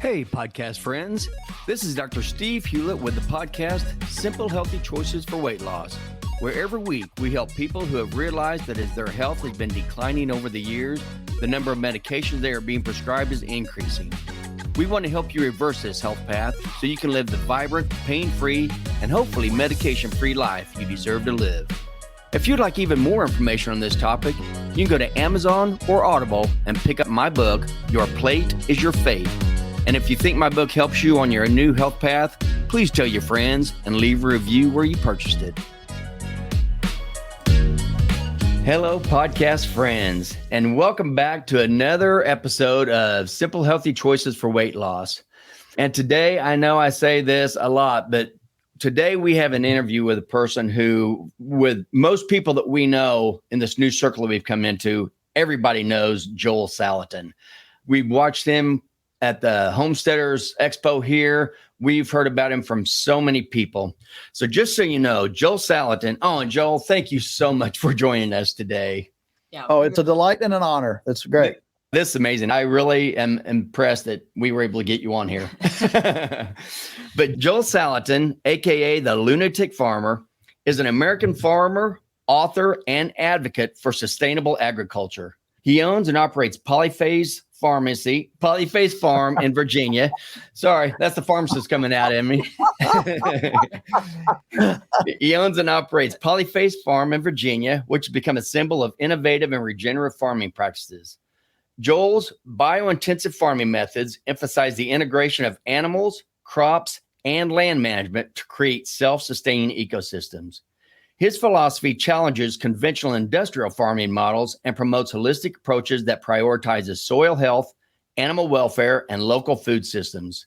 Hey, podcast friends. This is Dr. Steve Hewlett with the podcast Simple Healthy Choices for Weight Loss, where every week we help people who have realized that as their health has been declining over the years, the number of medications they are being prescribed is increasing. We want to help you reverse this health path so you can live the vibrant, pain-free, and hopefully medication-free life you deserve to live. If you'd like even more information on this topic, you can go to Amazon or Audible and pick up my book, Your Plate is Your Fate. And if you think my book helps you on your new health path, please tell your friends and leave a review where you purchased it. Hello, podcast friends, and welcome back to another episode of Simple Healthy Choices for Weight Loss. And today, I know I say this a lot, but today we have an interview with a person who, with most people that we know in this new circle that we've come into, everybody knows Joel Salatin. We've watched him at the Homesteaders Expo here. We've heard about him from so many people. So just so you know, Joel Salatin. Oh, and Joel, thank you so much for joining us today. Yeah. Oh, it's a delight and an honor. It's great. This is amazing. I really am impressed that we were able to get you on here. But Joel Salatin, aka the Lunatic Farmer, is an American farmer, author, and advocate for sustainable agriculture. He owns and operates Polyface Farm in Virginia. Sorry, that's the pharmacist coming out at me. He owns and operates Polyface Farm in Virginia, which has become a symbol of innovative and regenerative farming practices. Joel's biointensive farming methods emphasize the integration of animals, crops, and land management to create self-sustaining ecosystems. His philosophy challenges conventional industrial farming models and promotes holistic approaches that prioritizes soil health, animal welfare, and local food systems.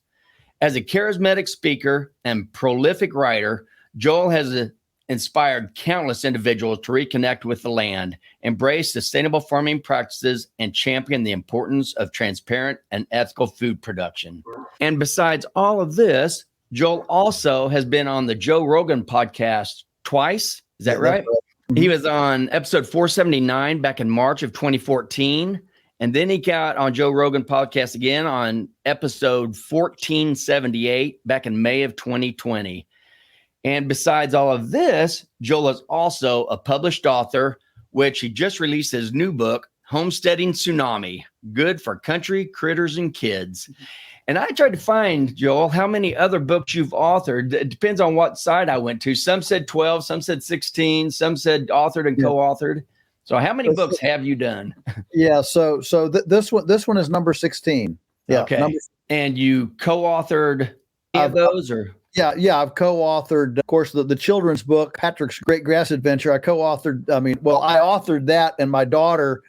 As a charismatic speaker and prolific writer, Joel has inspired countless individuals to reconnect with the land, embrace sustainable farming practices, and champion the importance of transparent and ethical food production. And besides all of this, Joel also has been on the Joe Rogan podcast twice. Is that right? He was on episode 479 back in March of 2014. And then he got on Joe Rogan podcast again on episode 1478 back in May of 2020. And besides all of this, Joel is also a published author, which he just released his new book, Homesteading Tsunami, Good for Country, Critters, and Kids. And I tried to find, Joel, how many other books you've authored. It depends on what side I went to. Some said 12, some said 16, some said authored and co-authored. So how many books have you done? Yeah, so this one is number 16. Yeah. Okay. And you co-authored those or? Yeah, I've co-authored, of course, the children's book, Patrick's Great Grass Adventure. I authored that, and my daughter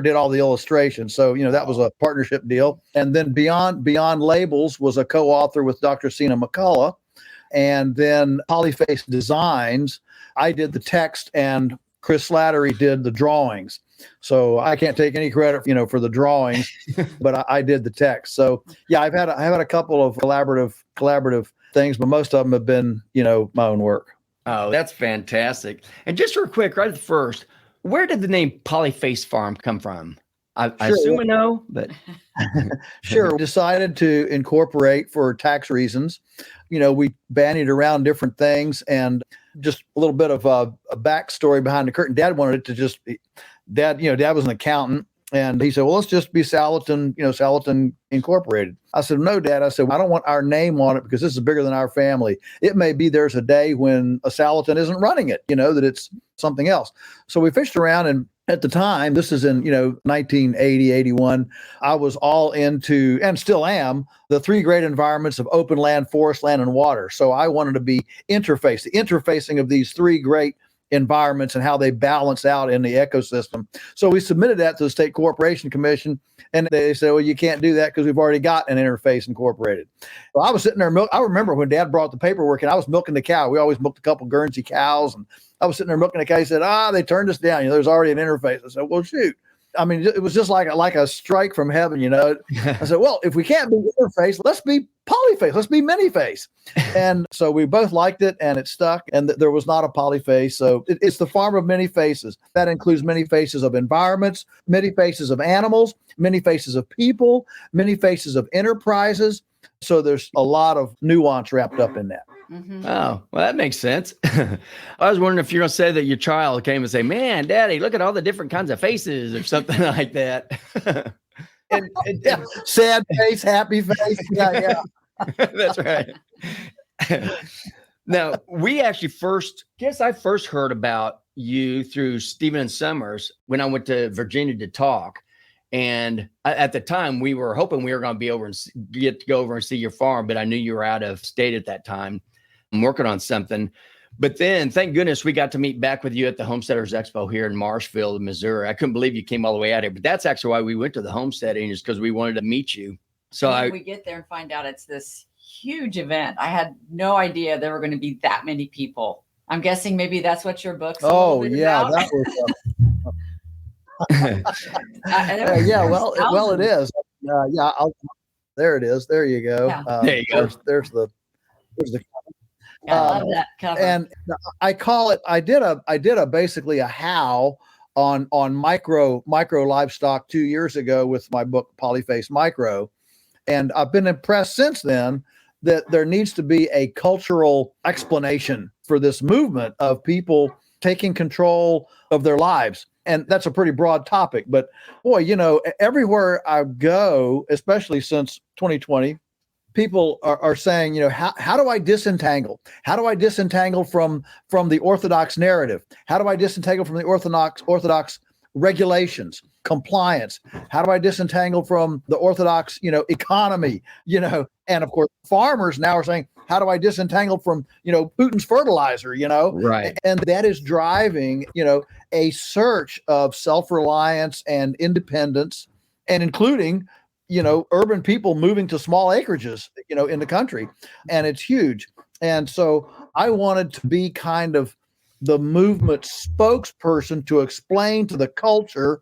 did all the illustrations. So, that was a partnership deal. And then Beyond Labels was a co-author with Dr. Sina McCullough. And then Polyface Designs, I did the text, and Chris Slattery did the drawings. So I can't take any credit, for the drawings, but I did the text. So yeah, I've had a couple of collaborative things, but most of them have been, my own work. Oh, that's fantastic. And just real quick, right at first, where did the name Polyface Farm come from? I assume I know, but sure. We decided to incorporate for tax reasons. We bandied around different things, and just a little bit of a backstory behind the curtain. Dad wanted it to just be, Dad was an accountant, and he said, well, let's just be Salatin, Salatin Incorporated. I said, no, Dad. I said, I don't want our name on it because this is bigger than our family. It may be there's a day when a Salatin isn't running it, that it's something else. So we fished around, and at the time, this is in, 1980, 81, I was all into, and still am, the three great environments of open land, forest land, and water. So I wanted to be the interfacing of these three great environments and how they balance out in the ecosystem. So we submitted that to the State Corporation Commission, and they said, well, you can't do that because we've already got an interface incorporated. So I was sitting there, I remember when Dad brought the paperwork, and I was milking the cow. We always milked a couple Guernsey cows, and I was sitting there milking the cow. He said, they turned us down. There's already an interface. I said, well, shoot. I mean, it was just like a strike from heaven, I said, well, if we can't be interface, let's be polyface, let's be many-face. And so we both liked it, and it stuck, and there was not a polyface. So it's the farm of many faces. That includes many faces of environments, many faces of animals, many faces of people, many faces of enterprises, So there's a lot of nuance wrapped up in that. Mm-hmm. Oh, well, that makes sense. I was wondering if you're going to say that your child came and say, man, Daddy, look at all the different kinds of faces or something like that. Yeah, sad face, happy face. Yeah. That's right. Now, I first heard about you through Stephen and Summers when I went to Virginia to talk. And at the time, we were hoping we were going to be over and get to go over and see your farm, but I knew you were out of state at that time. I'm working on something. But then, thank goodness, we got to meet back with you at the Homesteaders Expo here in Marshfield, Missouri. I couldn't believe you came all the way out here, but that's actually why we went to the homesteading, is because we wanted to meet you. So we get there and find out it's this huge event. I had no idea there were going to be that many people. I'm guessing maybe that's what your book's Oh, yeah, about. that was. Well, it is. There it is. There you go. Yeah. There you go. There's the. Yeah, I love that cover. And I call it. I did a basically a how on micro livestock 2 years ago with my book Polyface Micro, and I've been impressed since then that there needs to be a cultural explanation for this movement of people taking control of their lives. And that's a pretty broad topic, but boy, everywhere I go, especially since 2020, people are saying, how do I disentangle? How do I disentangle from the orthodox narrative? How do I disentangle from the orthodox regulations, compliance? How do I disentangle from the orthodox, economy? And of course, farmers now are saying, how do I disentangle from, Putin's fertilizer? Right. And that is driving, a search of self-reliance and independence, and including urban people moving to small acreages, in the country. And it's huge. And so I wanted to be kind of the movement spokesperson to explain to the culture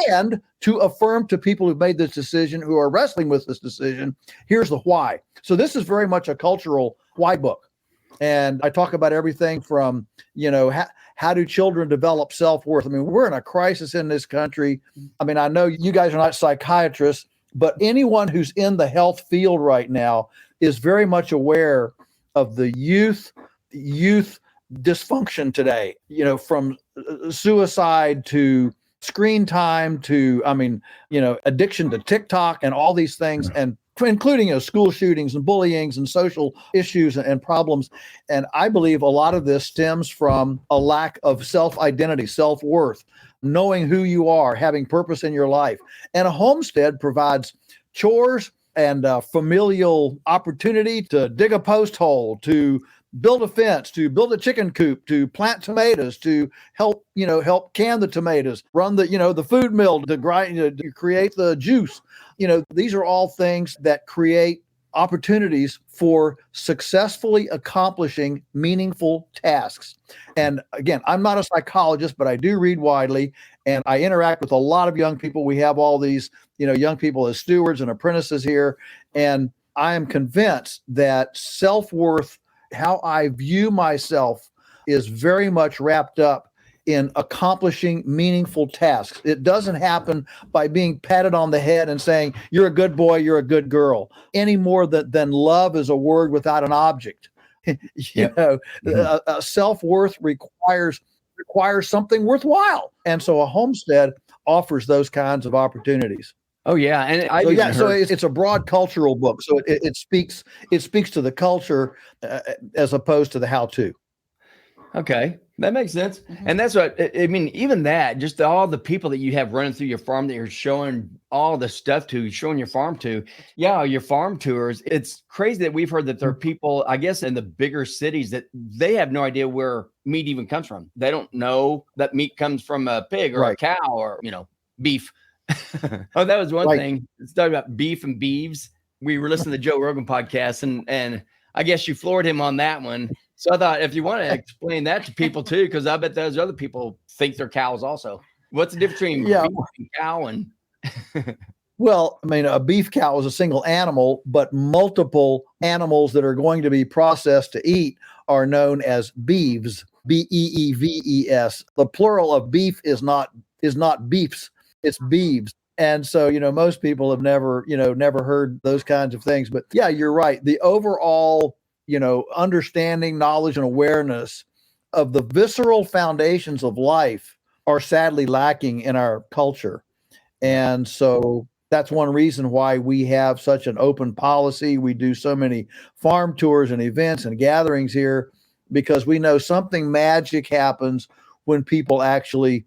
and to affirm to people who've made this decision, who are wrestling with this decision, here's the why. So this is very much a cultural why book. And I talk about everything from, how do children develop self-worth? I mean, we're in a crisis in this country. I mean, I know you guys are not psychiatrists, but anyone who's in the health field right now is very much aware of the youth dysfunction today, from suicide to screen time to, addiction to TikTok and all these things, and including school shootings and bullyings and social issues and problems. And I believe a lot of this stems from a lack of self-identity, self-worth, knowing who you are, having purpose in your life. And a homestead provides chores and familial opportunity to dig a post hole, to build a fence, to build a chicken coop, to plant tomatoes, to help can the tomatoes, run the food mill, to grind, to create the juice. These are all things that create opportunities for successfully accomplishing meaningful tasks. And again, I'm not a psychologist, but I do read widely, and I interact with a lot of young people. We have all these, young people as stewards and apprentices here. And I am convinced that self-worth, how I view myself, is very much wrapped up in accomplishing meaningful tasks. It doesn't happen by being patted on the head and saying, you're a good boy, you're a good girl, any more than love is a word without an object. Self-worth requires something worthwhile. And so a homestead offers those kinds of opportunities. Oh yeah. And it's a broad cultural book. So it speaks to the culture as opposed to the how-to. Okay, that makes sense. Mm-hmm. And that's what I mean. Even that, just all the people that you have running through your farm that you're showing all the stuff to, showing your farm to. Yeah, your farm tours. It's crazy that we've heard that there are people, I guess, in the bigger cities that they have no idea where meat even comes from. They don't know that meat comes from a pig or a cow or, beef. Oh, that was one thing. It's talking about beef and beeves. We were listening to the Joe Rogan podcast, and I guess you floored him on that one. So I thought, if you want to explain that to people too, because I bet those other people think they're cows also. What's the difference between beef and cow? And well, I mean, a beef cow is a single animal, but multiple animals that are going to be processed to eat are known as beeves. Beeves. The plural of beef is not beefs. It's beeves. And so, most people have never heard those kinds of things. But yeah, you're right. The overall, understanding, knowledge, and awareness of the visceral foundations of life are sadly lacking in our culture. And so that's one reason why we have such an open policy. We do so many farm tours and events and gatherings here, because we know something magic happens when people actually,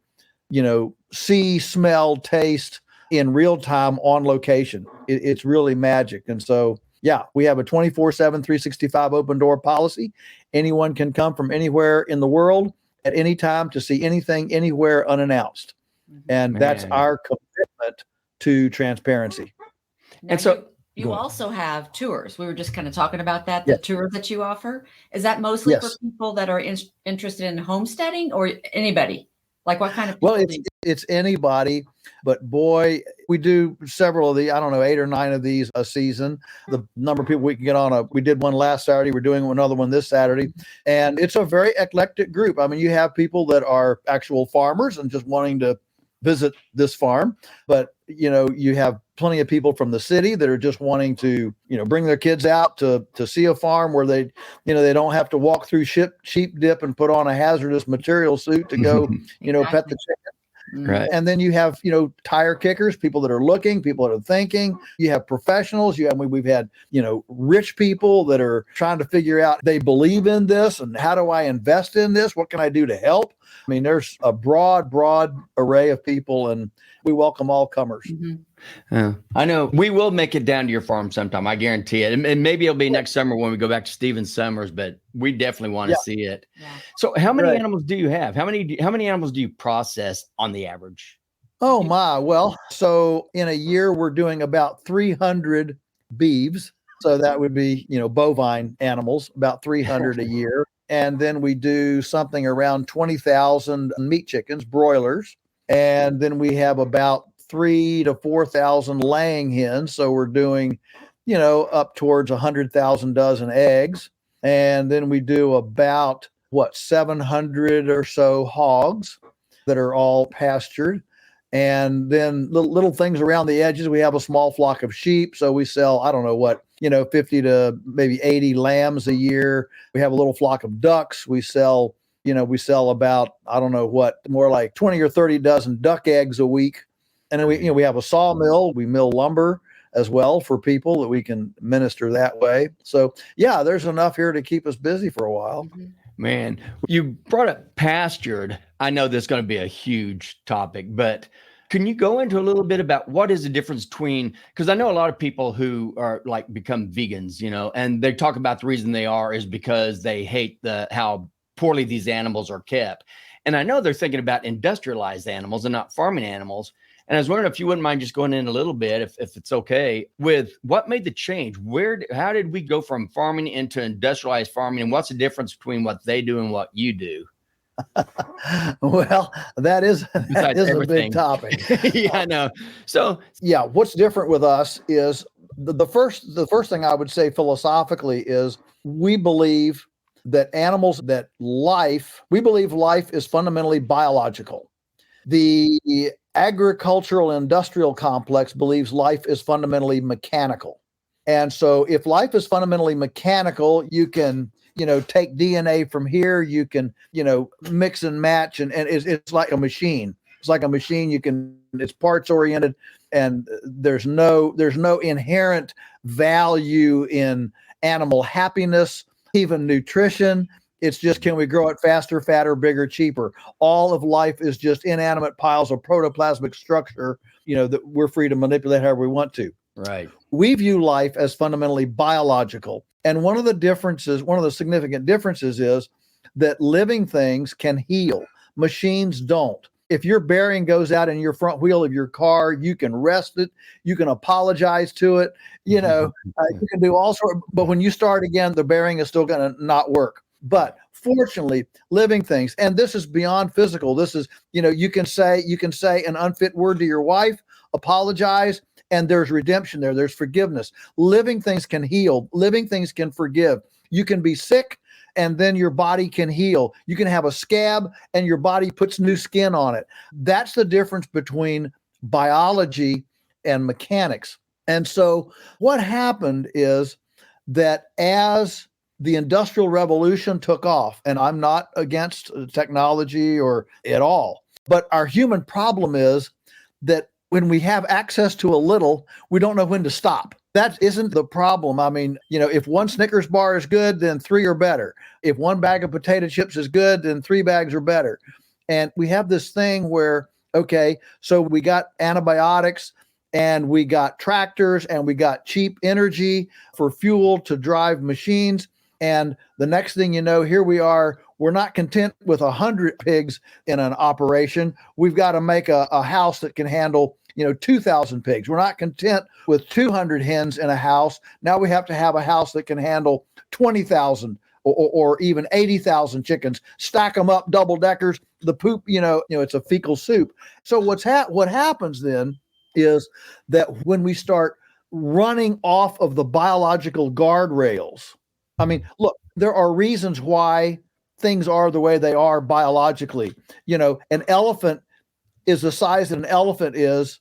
see, smell, taste in real time on location. It's really magic. And so, yeah, we have a 24/7, 365 open door policy. Anyone can come from anywhere in the world at any time to see anything, anywhere, unannounced. And that's our commitment to transparency. Now, And so you also have tours. We were just kind of talking about that, the Yes. tours that you offer. Is that mostly for Yes. people that are interested in homesteading, or anybody? Like what kind of people? Well, it's anybody, but boy, we do several of the, I don't know, 8 or 9 of these a season. The number of people we can get on we did one last Saturday. We're doing another one this Saturday. And it's a very eclectic group. I mean, you have people that are actual farmers and just wanting to visit this farm, but you have plenty of people from the city that are just wanting to, bring their kids out to see a farm where they don't have to walk through sheep dip and put on a hazardous material suit to go, pet the chicken. Right. And then you have, tire kickers, people that are looking, people that are thinking. You have professionals. We've had, rich people that are trying to figure out, they believe in this, and how do I invest in this? What can I do to help? I mean, there's a broad array of people, and we welcome all comers. I know we will make it down to your farm sometime. I guarantee it. And maybe it'll be next summer when we go back to Stephen Summers, but we definitely want to see it. Yeah. So how many animals do you have? How many animals do you process on the average? Oh my. Well, so in a year, we're doing about 300 beeves. So that would be, bovine animals, about 300 a year. And then we do something around 20,000 meat chickens, broilers. And then we have about 3,000 to 4,000 laying hens. So we're doing, up towards 100,000 dozen eggs. And then we do about 700 or so hogs that are all pastured. And then little things around the edges. We have a small flock of sheep. So we sell, I don't know 50 to maybe 80 lambs a year. We have a little flock of ducks. We sell about, I don't know more like 20 or 30 dozen duck eggs a week. And then we have a sawmill. We mill lumber as well for people that we can minister that way. So yeah, there's enough here to keep us busy for a while. Man, you brought up pastured. I know this is going to be a huge topic, but can you go into a little bit about what is the difference between, because I know a lot of people who are become vegans, and they talk about the reason they are is because they hate how poorly these animals are kept. And I know they're thinking about industrialized animals and not farming animals. And I was wondering if you wouldn't mind just going in a little bit, if it's okay, with what made the change? How did we go from farming into industrialized farming? And what's the difference between what they do and what you do? Well, that is everything. a big topic. Yeah, I know. So yeah, what's different with us is the first thing I would say philosophically is we believe life is fundamentally biological. The agricultural industrial complex believes life is fundamentally mechanical. And so if life is fundamentally mechanical, you can, take DNA from here, you can, mix and match, and it's like a machine. It's like a machine. It's parts oriented, and there's no inherent value in animal happiness, even nutrition. It's just, can we grow it faster, fatter, bigger, cheaper? All of life is just inanimate piles of protoplasmic structure, that we're free to manipulate however we want to. right. We view life as fundamentally biological. And one of the significant differences is that living things can heal. Machines don't. If your bearing goes out in your front wheel of your car, you can rest it. You can apologize to it. You can do all sorts. But when you start again, the bearing is still going to not work. But fortunately, living things, and this is beyond physical. This is, you can say an unfit word to your wife, apologize, and there's redemption there. There's forgiveness. Living things can heal. Living things can forgive. You can be sick, and then your body can heal. You can have a scab, and your body puts new skin on it. That's the difference between biology and mechanics. And so what happened is that as the Industrial Revolution took off, and I'm not against technology or at all, but our human problem is that when we have access to a little, we don't know when to stop. That isn't the problem. I mean, if one Snickers bar is good, then 3 are better. If one bag of potato chips is good, then 3 bags are better. And we have this thing where, okay, so we got antibiotics and we got tractors and we got cheap energy for fuel to drive machines. And the next thing you know, here we are, we're not content with 100 pigs in an operation. We've got to make a house that can handle 2,000 pigs. We're not content with 200 hens in a house. Now we have to have a house that can handle 20,000 or even 80,000 chickens. Stack them up, double deckers. The poop, it's a fecal soup. So what happens then is that when we start running off of the biological guardrails, I mean, look, there are reasons why things are the way they are biologically. An elephant is the size that an elephant is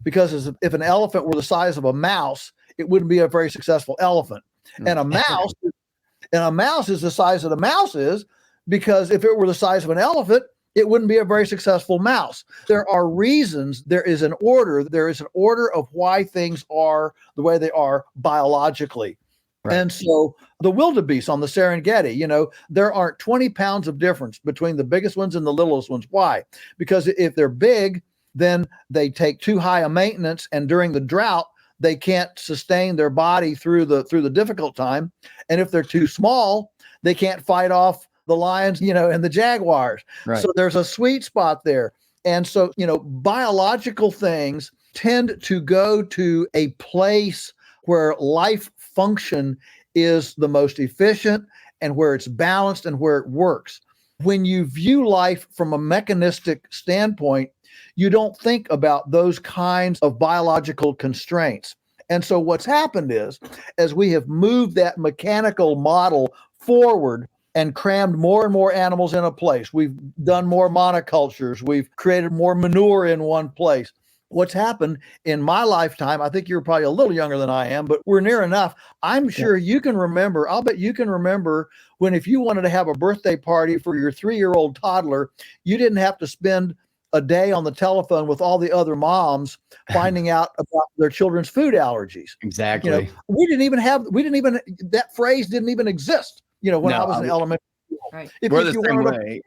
because if an elephant were the size of a mouse, it wouldn't be a very successful elephant. And a mouse is the size that a mouse is because if it were the size of an elephant, it wouldn't be a very successful mouse. There are reasons. There is an order. There is an order of why things are the way they are biologically. Right. And so the wildebeest on the Serengeti, there aren't 20 pounds of difference between the biggest ones and the littlest ones. Why? Because if they're big, then they take too high a maintenance, and during the drought, they can't sustain their body through the difficult time. And if they're too small, they can't fight off the lions, and the jaguars. Right. So there's a sweet spot there. And so, biological things tend to go to a place where life function is the most efficient and where it's balanced and where it works. When you view life from a mechanistic standpoint, you don't think about those kinds of biological constraints. And so what's happened is, as we have moved that mechanical model forward and crammed more and more animals in a place, we've done more monocultures, we've created more manure in one place. What's happened in my lifetime, I think you're probably a little younger than I am, but we're near enough. I'm sure you can remember, I'll bet you can remember when if you wanted to have a birthday party for your 3-year-old toddler, you didn't have to spend a day on the telephone with all the other moms finding out about their children's food allergies. Exactly. That phrase didn't even exist, when I was in elementary school. Right. We're the same way.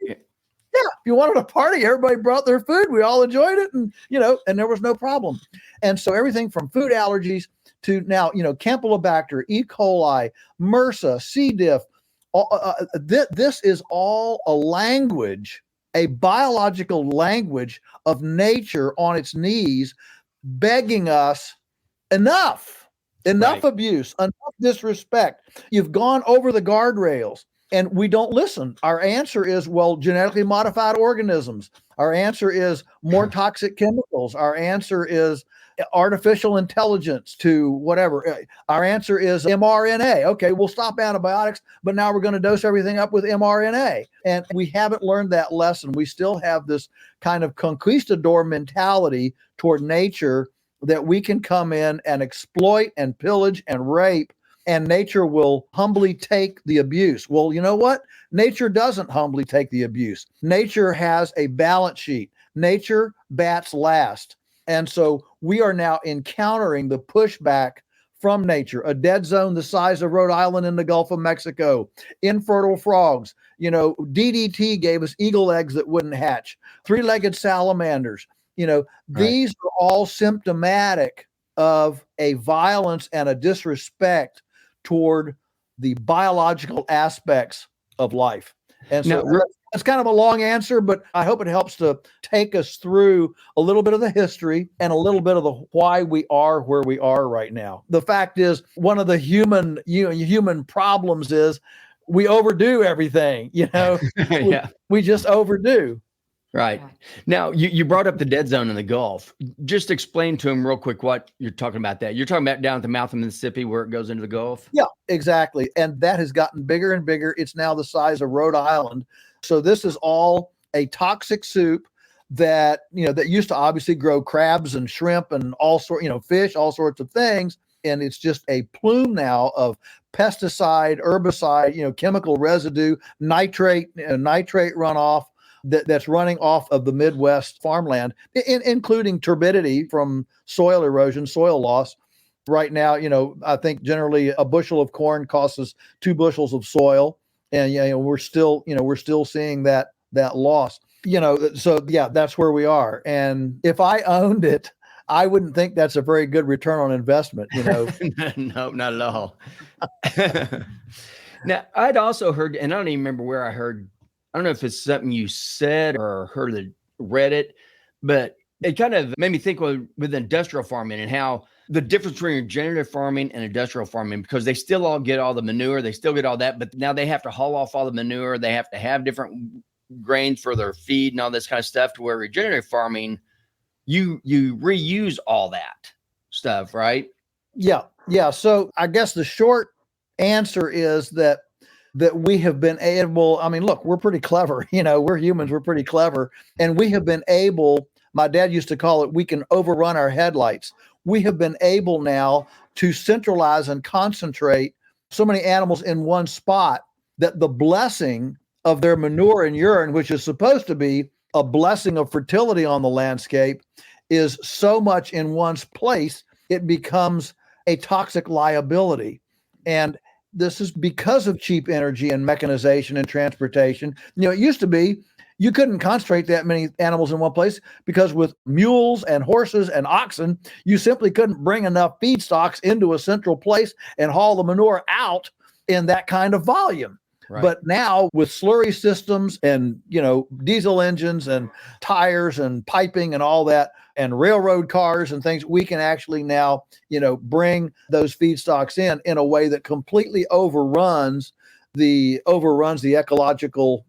Yeah, if you wanted a party, everybody brought their food. We all enjoyed it, and and there was no problem. And so everything from food allergies to now, Campylobacter, E. coli, MRSA, C. diff. This is all a language, a biological language of nature on its knees, begging us enough right. Abuse, enough disrespect. You've gone over the guardrails. And we don't listen. Our answer is, well, genetically modified organisms. Our answer is more toxic chemicals. Our answer is artificial intelligence to whatever. Our answer is mRNA. Okay, we'll stop antibiotics, but now we're going to dose everything up with mRNA. And we haven't learned that lesson. We still have this kind of conquistador mentality toward nature that we can come in and exploit and pillage and rape, and nature will humbly take the abuse. Well, you know what? Nature doesn't humbly take the abuse. Nature has a balance sheet. Nature bats last. And so we are now encountering the pushback from nature, a dead zone the size of Rhode Island in the Gulf of Mexico, infertile frogs. DDT gave us eagle eggs that wouldn't hatch, 3-legged salamanders. These are all symptomatic of a violence and a disrespect toward the biological aspects of life. And so that's kind of a long answer, but I hope it helps to take us through a little bit of the history and a little bit of the why we are where we are right now. The fact is, one of the human problems is we overdo everything, Yeah. we just overdo. Right. Now, you brought up the dead zone in the Gulf. Just explain to him real quick what you're talking about that. You're talking about down at the mouth of Mississippi where it goes into the Gulf? Yeah, exactly. And that has gotten bigger and bigger. It's now the size of Rhode Island. So this is all a toxic soup that, that used to obviously grow crabs and shrimp and all sort, fish, all sorts of things. And it's just a plume now of pesticide, herbicide, chemical residue, nitrate runoff that's running off of the Midwest farmland, including turbidity from soil erosion, soil loss. Right now, I think generally a bushel of corn costs us 2 bushels of soil, and we're still seeing that loss. So yeah, that's where we are. And if I owned it, I wouldn't think that's a very good return on investment. No, not at all. Now, I'd also heard, and I don't even remember where I heard. I don't know if it's something you said or read it, but it kind of made me think with industrial farming and how the difference between regenerative farming and industrial farming, because they still all get all the manure, they still get all that, but now they have to haul off all the manure. They have to have different grains for their feed and all this kind of stuff, to where regenerative farming, you reuse all that stuff, right? Yeah. So I guess the short answer is that we have been able, look, we're pretty clever, we're humans, we're pretty clever. And we have been able, my dad used to call it, we can overrun our headlights. We have been able now to centralize and concentrate so many animals in one spot that the blessing of their manure and urine, which is supposed to be a blessing of fertility on the landscape, is so much in one's place, it becomes a toxic liability. And this is because of cheap energy and mechanization and transportation. It used to be you couldn't concentrate that many animals in one place, because with mules and horses and oxen, you simply couldn't bring enough feedstocks into a central place and haul the manure out in that kind of volume. Right. But now with slurry systems and, diesel engines and tires and piping and all that, and railroad cars and things, we can actually now, bring those feedstocks in a way that completely overruns the ecological,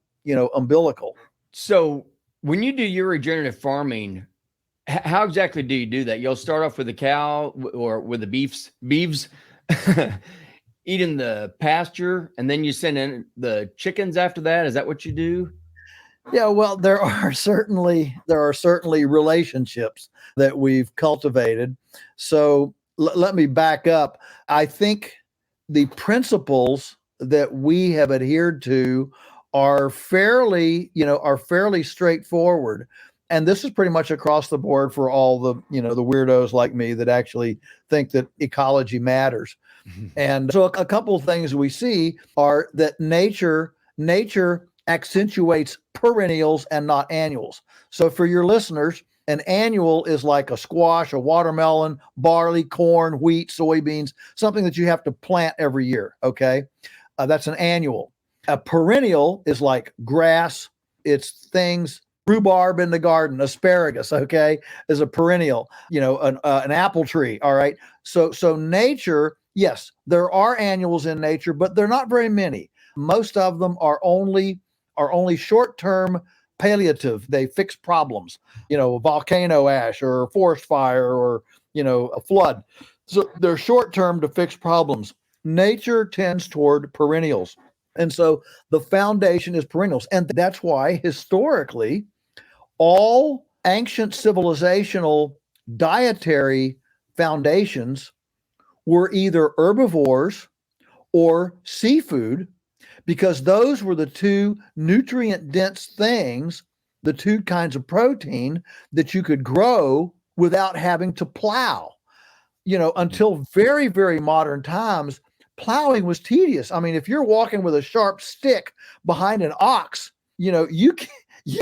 umbilical. So when you do your regenerative farming, how exactly do you do that? You'll start off with the cow or with the beeves eating the pasture, and then you send in the chickens after that. Is that what you do? Yeah, well, there are certainly relationships that we've cultivated. So let me back up. I think the principles that we have adhered to are fairly straightforward. And this is pretty much across the board for all the, the weirdos like me that actually think that ecology matters. And so a couple of things we see are that nature accentuates perennials and not annuals. So for your listeners, an annual is like a squash, a watermelon, barley, corn, wheat, soybeans, something that you have to plant every year. Okay. That's an annual. A perennial is like grass. It's things, rhubarb in the garden, asparagus, okay, is a perennial, an apple tree. All right. So nature, yes, there are annuals in nature, but they're not very many. Most of them are only short-term palliative. They fix problems, volcano ash or forest fire or, a flood. So they're short-term to fix problems. Nature tends toward perennials. And so the foundation is perennials. And that's why historically, all ancient civilizational dietary foundations were either herbivores or seafood, because those were the two nutrient-dense things, the two kinds of protein that you could grow without having to plow. Until very, very modern times, plowing was tedious. If you're walking with a sharp stick behind an ox, you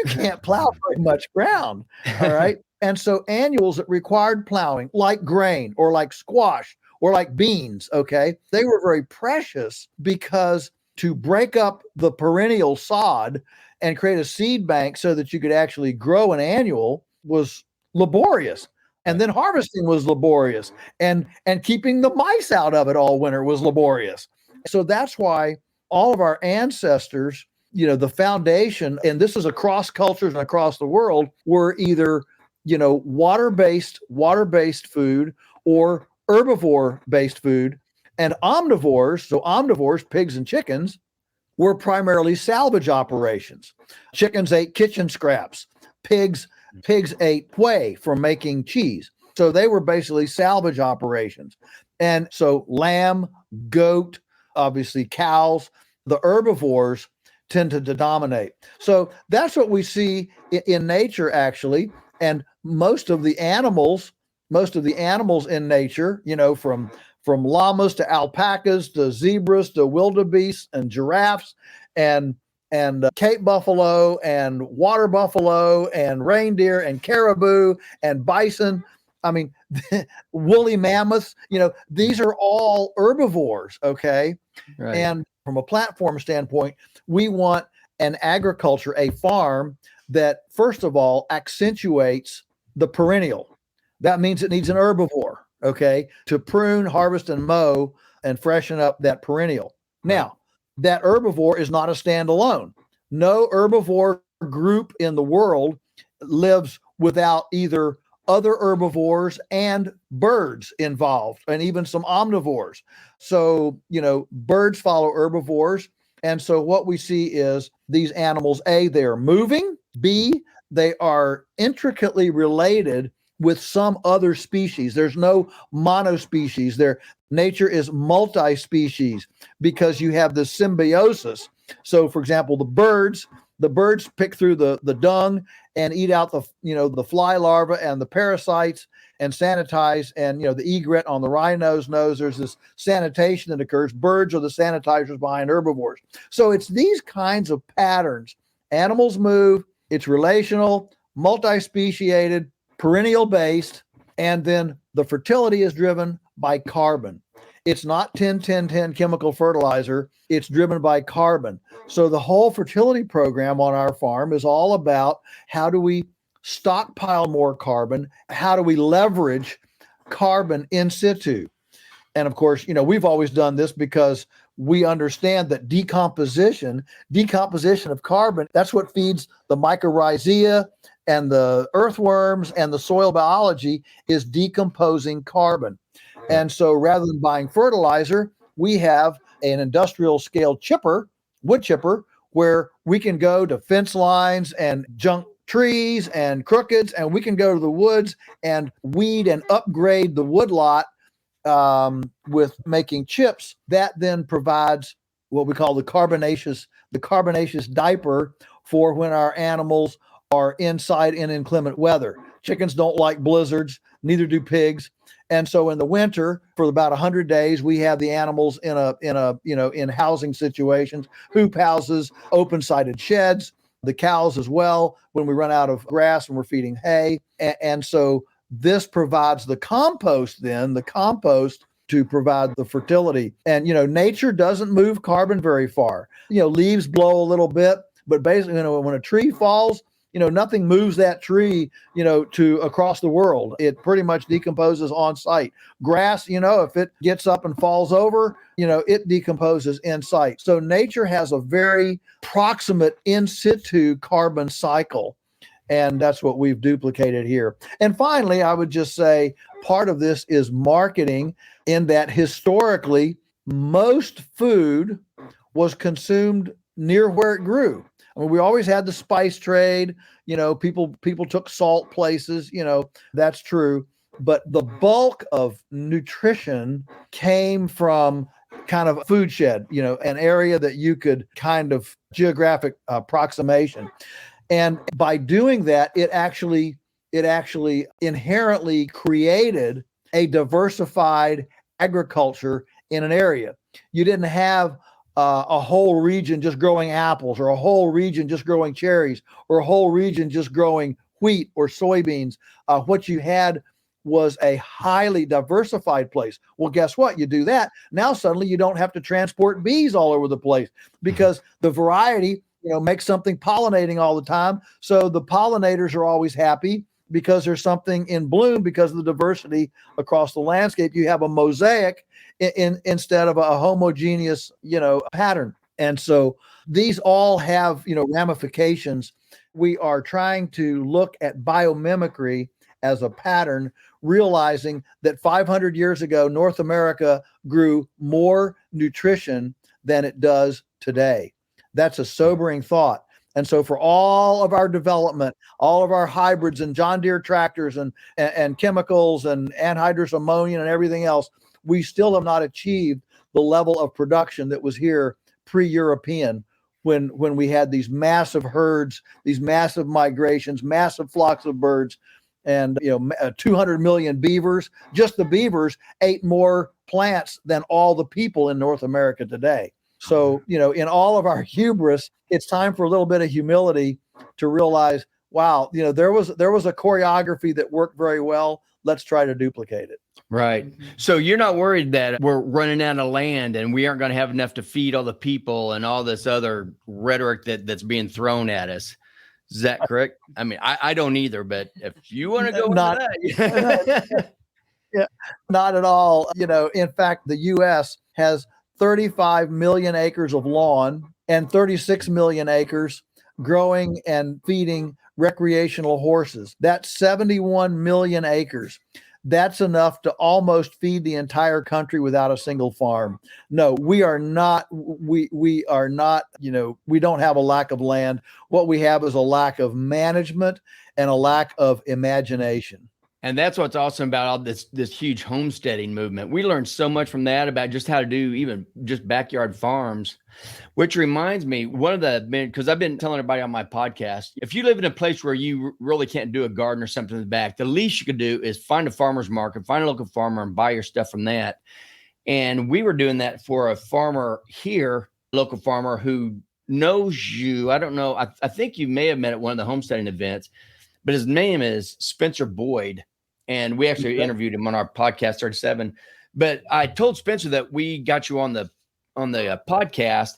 can't plow very much ground. All right. And so annuals that required plowing, like grain or like squash or like beans, okay, they were very precious, because to break up the perennial sod and create a seed bank so that you could actually grow an annual was laborious. And then harvesting was laborious, and keeping the mice out of it all winter was laborious. So that's why all of our ancestors, the foundation, and this is across cultures and across the world, were either, water-based food or herbivore-based food. And omnivores, pigs and chickens, were primarily salvage operations. Chickens ate kitchen scraps. Pigs Pigs ate whey for making cheese. So they were basically salvage operations. And so lamb, goat, obviously cows, the herbivores tended to dominate. So that's what we see in nature, actually. And most of the animals in nature, from llamas to alpacas to zebras to wildebeests and giraffes and Cape buffalo and water buffalo and reindeer and caribou and bison. I mean, woolly mammoths, these are all herbivores. Okay. Right. And from a platform standpoint, we want an agriculture, a farm that, first of all, accentuates the perennial. That means it needs an herbivore, okay, to prune, harvest, and mow and freshen up that perennial. Now, that herbivore is not a standalone. No herbivore group in the world lives without either other herbivores and birds involved, and even some omnivores. So, birds follow herbivores. And so what we see is these animals, A, they're moving, B, they are intricately related with some other species. There's no monospecies. Nature is multi-species because you have this symbiosis. So, for example, the birds pick through the dung and eat out the fly larvae and the parasites and sanitize. And, the egret on the rhino's nose, there's this sanitation that occurs. Birds are the sanitizers behind herbivores. So it's these kinds of patterns. Animals move, it's relational, multi-speciated, perennial based, and then the fertility is driven by carbon. It's not 10-10-10 chemical fertilizer. It's driven by carbon. So the whole fertility program on our farm is all about how do we stockpile more carbon? How do we leverage carbon in situ? And of course, we've always done this because we understand that decomposition of carbon, that's what feeds the mycorrhizae and the earthworms and the soil biology, is decomposing carbon. And so rather than buying fertilizer, we have an industrial scale wood chipper, where we can go to fence lines and junk trees and crookeds, and we can go to the woods and weed and upgrade the wood lot with making chips. That then provides what we call the carbonaceous diaper for when our animals are inside in inclement weather. Chickens don't like blizzards, neither do pigs. And so in the winter, for about 100 days, we have the animals in housing situations, hoop houses, open-sided sheds, the cows as well, when we run out of grass and we're feeding hay. And so this provides the compost to provide the fertility. And, nature doesn't move carbon very far. Leaves blow a little bit, but basically, when a tree falls, nothing moves that tree, to across the world. It pretty much decomposes on site. Grass, if it gets up and falls over, it decomposes in sight. So nature has a very proximate in situ carbon cycle. And that's what we've duplicated here. And finally, I would just say part of this is marketing, in that historically, most food was consumed near where it grew. I mean, we always had the spice trade. People took salt places. That's true. But the bulk of nutrition came from kind of a food shed, an area that you could kind of geographic approximation. And by doing that, it actually inherently created a diversified agriculture in an area. You didn't have a whole region just growing apples, or a whole region just growing cherries, or a whole region just growing wheat or soybeans. What you had was a highly diversified place. Well, guess what? You do that. Now suddenly you don't have to transport bees all over the place, because the variety, makes something pollinating all the time. So the pollinators are always happy because there's something in bloom, because of the diversity across the landscape. You have a mosaic instead of a homogeneous, pattern. And so these all have, ramifications. We are trying to look at biomimicry as a pattern, realizing that 500 years ago, North America grew more nutrition than it does today. That's a sobering thought. And so for all of our development, all of our hybrids and John Deere tractors and chemicals and anhydrous ammonia and everything else, we still have not achieved the level of production that was here pre-European when we had these massive herds, these massive migrations, massive flocks of birds, and 200 million beavers. Just the beavers ate more plants than all the people in North America today. So, in all of our hubris, it's time for a little bit of humility to realize, wow, there was a choreography that worked very well. Let's try to duplicate it. Right. So you're not worried that we're running out of land and we aren't going to have enough to feed all the people and all this other rhetoric that's being thrown at us. Is that correct? I mean, I don't either, but if you want to go Not- with that. Yeah, not at all. In fact, the U.S. has 35 million acres of lawn and 36 million acres growing and feeding recreational horses. That's 71 million acres. That's enough to almost feed the entire country without a single farm. No, we are not. We are not. We don't have a lack of land. What we have is a lack of management and a lack of imagination. And that's what's awesome about all this huge homesteading movement. We learned so much from that about just how to do even just backyard farms, which reminds me, because I've been telling everybody on my podcast, if you live in a place where you really can't do a garden or something in the back, the least you could do is find a farmer's market, find a local farmer and buy your stuff from that. And we were doing that for a farmer here, local farmer who knows you. I don't know. I think you may have met at one of the homesteading events, but his name is Spencer Boyd. And we actually interviewed him on our podcast 37. But I told Spencer that we got you on the podcast,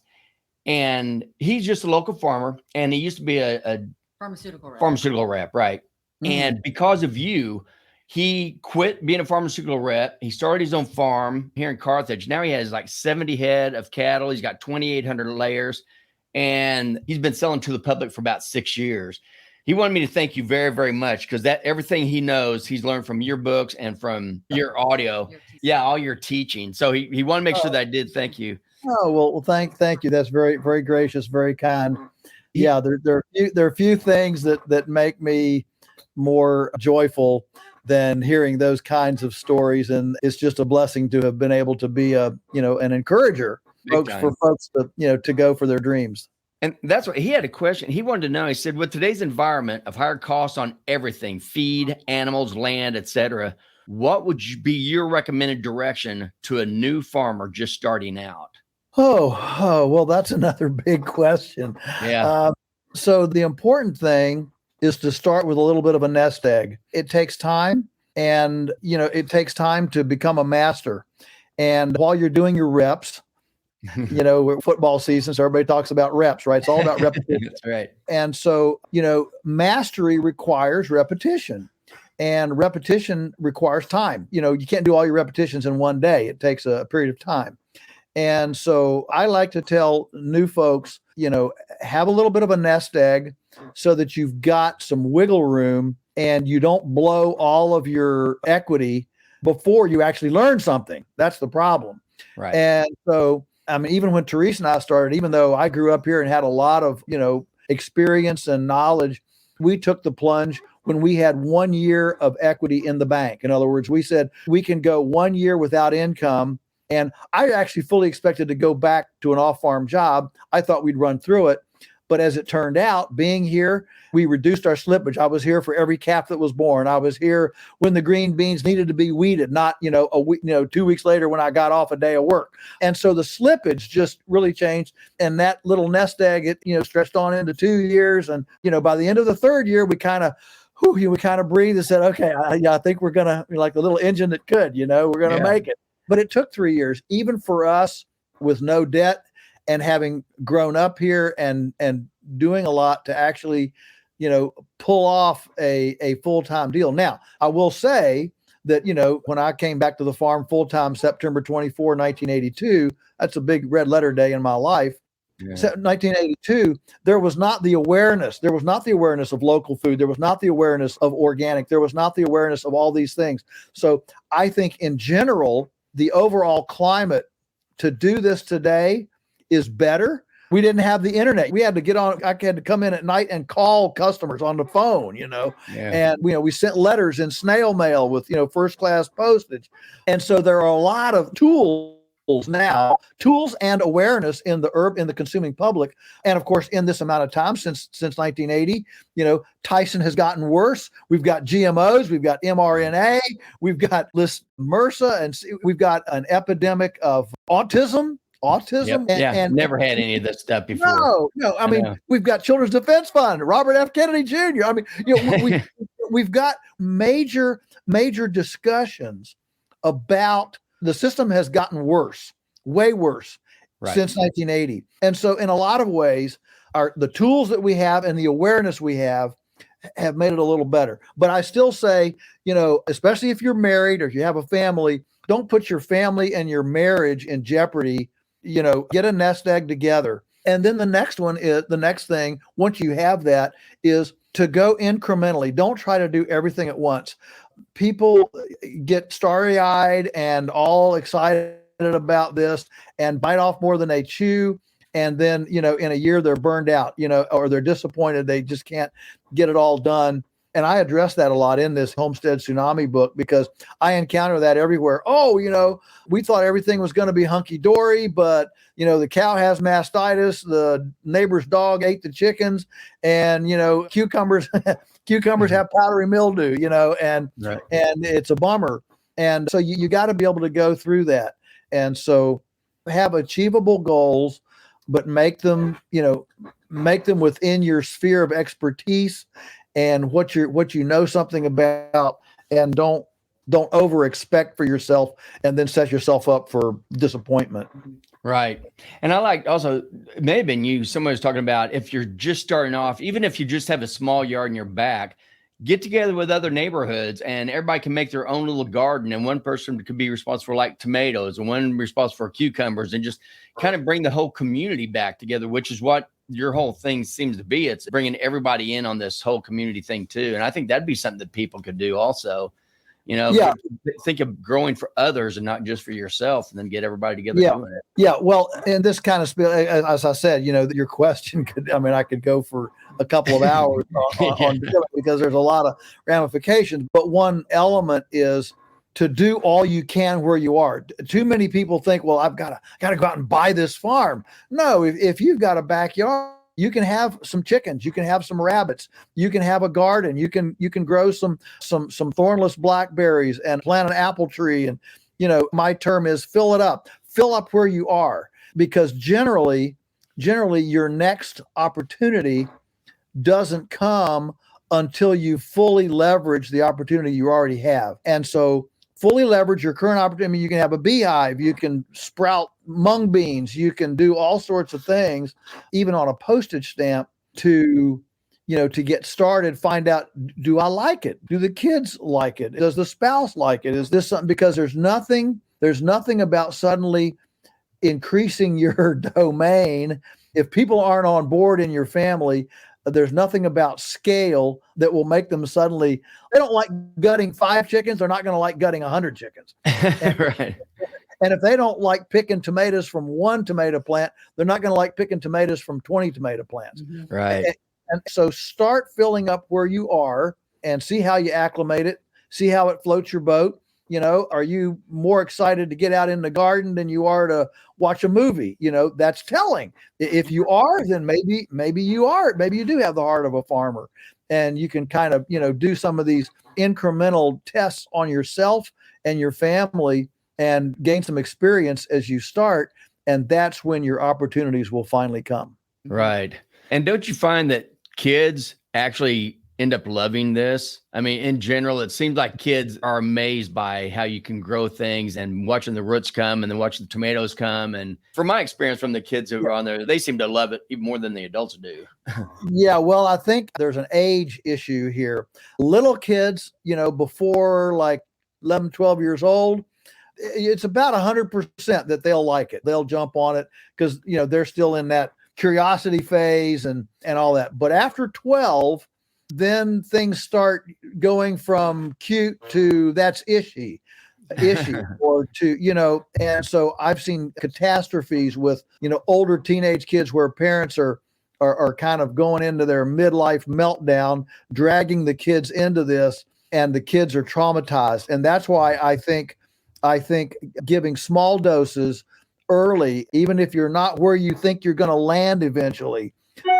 and he's just a local farmer, and he used to be a pharmaceutical rep, right? Mm-hmm. And because of you, he quit being a pharmaceutical rep. He started his own farm here in Carthage. Now he has like 70 head of cattle. He's got 2,800 layers, and he's been selling to the public for about 6 years. He wanted me to thank you very, very much because that everything he knows, he's learned from your books and from your audio. All your teaching. So he wanted to make sure that I did. Thank you. Oh, well, thank you. That's very, very gracious, very kind. Yeah, there are few things that make me more joyful than hearing those kinds of stories. And it's just a blessing to have been able to be an encourager for folks to go for their dreams. And that's what he had a question. He wanted to know, he said, with today's environment of higher costs on everything, feed, animals, land, etc., what would be your recommended direction to a new farmer just starting out? Oh, well, that's another big question. Yeah. So the important thing is to start with a little bit of a nest egg. It takes time, and it takes time to become a master. And while you're doing your reps, football season, so everybody talks about reps, right? It's all about repetition. That's right. And so, mastery requires repetition, and repetition requires time. You can't do all your repetitions in one day. It takes a period of time. And so I like to tell new folks, have a little bit of a nest egg so that you've got some wiggle room and you don't blow all of your equity before you actually learn something. That's the problem. Right. And so, even when Theresa and I started, even though I grew up here and had a lot of, experience and knowledge, we took the plunge when we had 1 year of equity in the bank. In other words, we said we can go 1 year without income. And I actually fully expected to go back to an off-farm job. I thought we'd run through it. But as it turned out, being here, we reduced our slippage. I was here for every calf that was born. I was here when the green beans needed to be weeded, not, a week, 2 weeks later when I got off a day of work. And so the slippage just really changed. And that little nest egg, it, stretched on into 2 years. And, by the end of the third year, we kind of breathed and said, okay, I think we're going to, like the little engine that could, we're going to make it. But it took 3 years, even for us with no debt and having grown up here and doing a lot to actually, pull off a full-time deal. Now, I will say that, when I came back to the farm full-time September 24, 1982, that's a big red letter day in my life. Yeah. 1982, there was not the awareness. There was not the awareness of local food. There was not the awareness of organic. There was not the awareness of all these things. So I think in general, the overall climate to do this today is better, We didn't have the internet. We had to get on. I had to come in at night and call customers on the phone, Yeah. and we sent letters in snail mail with first class postage. And so there are a lot of tools now, tools and awareness in the consuming public. And of course, in this amount of time since 1980, Tyson has gotten worse. We've got GMOs, we've got mRNA, we've got this MRSA, and we've got an epidemic of autism. Yep. And never had any of this stuff before. No. I mean, we've got Children's Defense Fund, Robert F. Kennedy Jr. I mean, we've got major discussions about the system has gotten worse, way worse since 1980. And so in a lot of ways, the tools that we have and the awareness we have made it a little better. But I still say, especially if you're married or if you have a family, don't put your family and your marriage in jeopardy. Get a nest egg together. And then the next thing, once you have that, is to go incrementally. Don't try to do everything at once. People get starry-eyed and all excited about this and bite off more than they chew. And then, in a year they're burned out, or they're disappointed. They just can't get it all done. And I address that a lot in this Homestead Tsunami book because I encounter that everywhere. Oh, we thought everything was going to be hunky-dory, but, the cow has mastitis, the neighbor's dog ate the chickens, and, cucumbers have powdery mildew, and it's a bummer. And so you got to be able to go through that. And so have achievable goals, but make them within your sphere of expertise and what you know something about, and don't over expect for yourself and then set yourself up for disappointment. Right. And I like also, it may have been you, someone was talking about if you're just starting off, even if you just have a small yard in your back, get together with other neighborhoods and everybody can make their own little garden. And one person could be responsible for like tomatoes and one responsible for cucumbers, and just kind of bring the whole community back together, which is what your whole thing seems to be. It's bringing everybody in on this whole community thing too. And I think that'd be something that people could do also, think of growing for others and not just for yourself, and then get everybody together doing it. Yeah. Well, and this kind of as I said, your question I could go for a couple of hours on because there's a lot of ramifications, but one element is to do all you can where you are. Too many people think, well, I've got to go out and buy this farm. No, if you've got a backyard, you can have some chickens, you can have some rabbits, you can have a garden, you can grow some thornless blackberries and plant an apple tree. And, my term is fill up where you are, because generally your next opportunity doesn't come until you fully leverage the opportunity you already have. And so fully leverage your current opportunity. You can have a beehive, you can sprout mung beans, you can do all sorts of things, even on a postage stamp, to get started. Find out, do I like it? Do the kids like it? Does the spouse like it? Is this something? Because there's nothing about suddenly increasing your domain. If people aren't on board in your family, there's nothing about scale that will make them suddenly, they don't like gutting 5 chickens. They're not going to like gutting 100 chickens. Right. And if they don't like picking tomatoes from 1 tomato plant, they're not going to like picking tomatoes from 20 tomato plants. Mm-hmm. Right. And so start filling up where you are and see how you acclimate it, see how it floats your boat. Are you more excited to get out in the garden than you are to watch a movie? That's telling. If you are, then maybe you are. Maybe you do have the heart of a farmer, and you can kind of, do some of these incremental tests on yourself and your family and gain some experience as you start. And that's when your opportunities will finally come. Right. And don't you find that kids actually end up loving this? I mean, in general, it seems like kids are amazed by how you can grow things and watching the roots come and then watching the tomatoes come. And from my experience from the kids who are on there, they seem to love it even more than the adults do. Yeah, well, I think there's an age issue here. Little kids, before like 11, 12 years old, it's about 100% that they'll like it. They'll jump on it because, they're still in that curiosity phase and all that. But after 12, then things start going from cute to that's ishy. issue or to, and so I've seen catastrophes with, older teenage kids where parents are kind of going into their midlife meltdown, dragging the kids into this, and the kids are traumatized. And that's why I think giving small doses early, even if you're not where you think you're going to land eventually,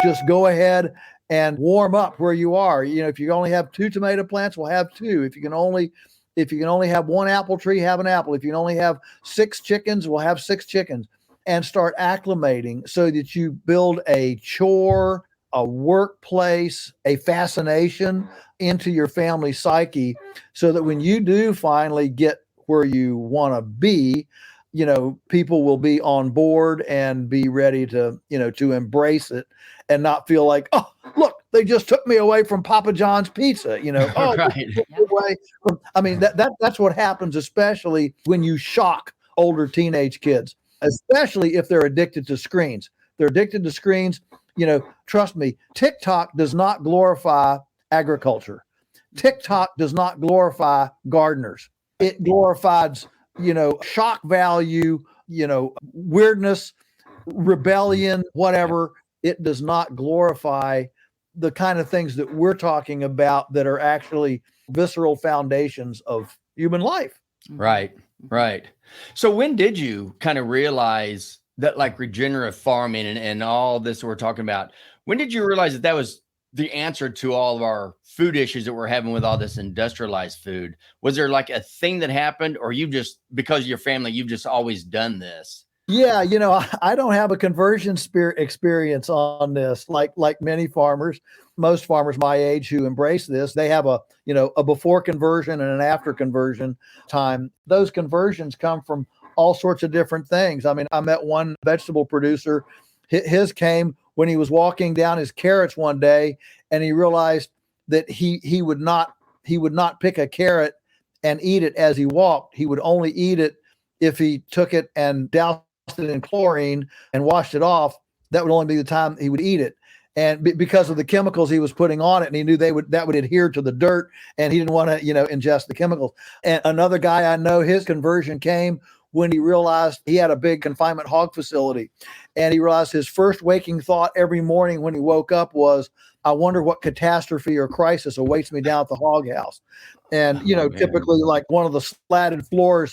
just go ahead and warm up where you are. If you only have 2 tomato plants, we'll have 2. If you can only have 1 apple tree, have an apple. If you can only have 6 chickens, we'll have 6 chickens. And start acclimating so that you build a chore, a workplace, a fascination into your family psyche, so that when you do finally get where you want to be, people will be on board and be ready to embrace it and not feel like, oh, look, they just took me away from Papa John's pizza, oh, Right. away from, I mean, that's what happens, especially when you shock older teenage kids, especially if they're addicted to screens. They're addicted to screens. Trust me, TikTok does not glorify agriculture. TikTok does not glorify gardeners. It glorifies, shock value, weirdness, rebellion, whatever. It does not glorify the kind of things that we're talking about that are actually visceral foundations of human life. Right. Right. So when did you kind of realize that, like, regenerative farming and all this we're talking about, when did you realize that was the answer to all of our food issues that we're having with all this industrialized food? Was there like a thing that happened, or you just, because of your family, you've just always done this? Yeah, I don't have a conversion experience on this like many farmers. Most farmers my age who embrace this, they have a before conversion and an after conversion time. Those conversions come from all sorts of different things. I mean, I met one vegetable producer. His came when he was walking down his carrots one day, and he realized that he would not pick a carrot and eat it as he walked. He would only eat it if he took it and doused it in chlorine and washed it off. That would only be the time he would eat it. And because of the chemicals he was putting on it, and he knew that would adhere to the dirt, and he didn't want to, ingest the chemicals. And another guy I know, his conversion came when he realized he had a big confinement hog facility, and he realized his first waking thought every morning when he woke up was, I wonder what catastrophe or crisis awaits me down at the hog house. And, typically like one of the slatted floor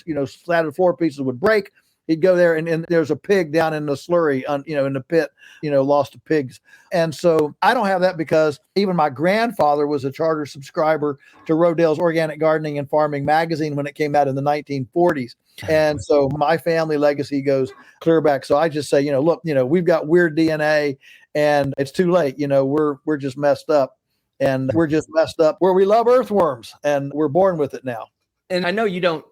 pieces would break. He'd go there and there's a pig down in the slurry, in the pit, lost to pigs. And so I don't have that because even my grandfather was a charter subscriber to Rodale's Organic Gardening and Farming magazine when it came out in the 1940s. And so my family legacy goes clear back. So I just say, look, we've got weird DNA and it's too late. We're just messed up, and we're just messed up where we love earthworms and we're born with it now. And I know you don't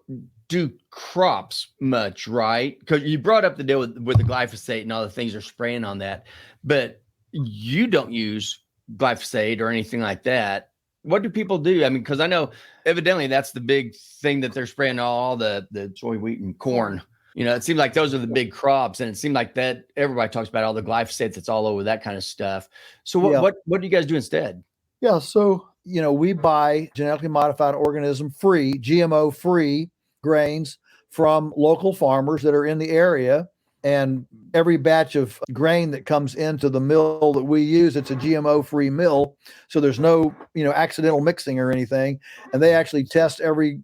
do crops much, right? Because you brought up the deal with the glyphosate and all the things they're spraying on that, but you don't use glyphosate or anything like that. What do people do? I mean, because I know evidently that's the big thing that they're spraying all the soy, wheat, and corn. It seems like those are the big crops, and it seemed like that everybody talks about all the glyphosate that's all over that kind of stuff. So what do you guys do instead? Yeah, so we buy genetically modified organism free, GMO free grains from local farmers that are in the area. And every batch of grain that comes into the mill that we use, it's a GMO free mill. So there's no, accidental mixing or anything. And they actually test every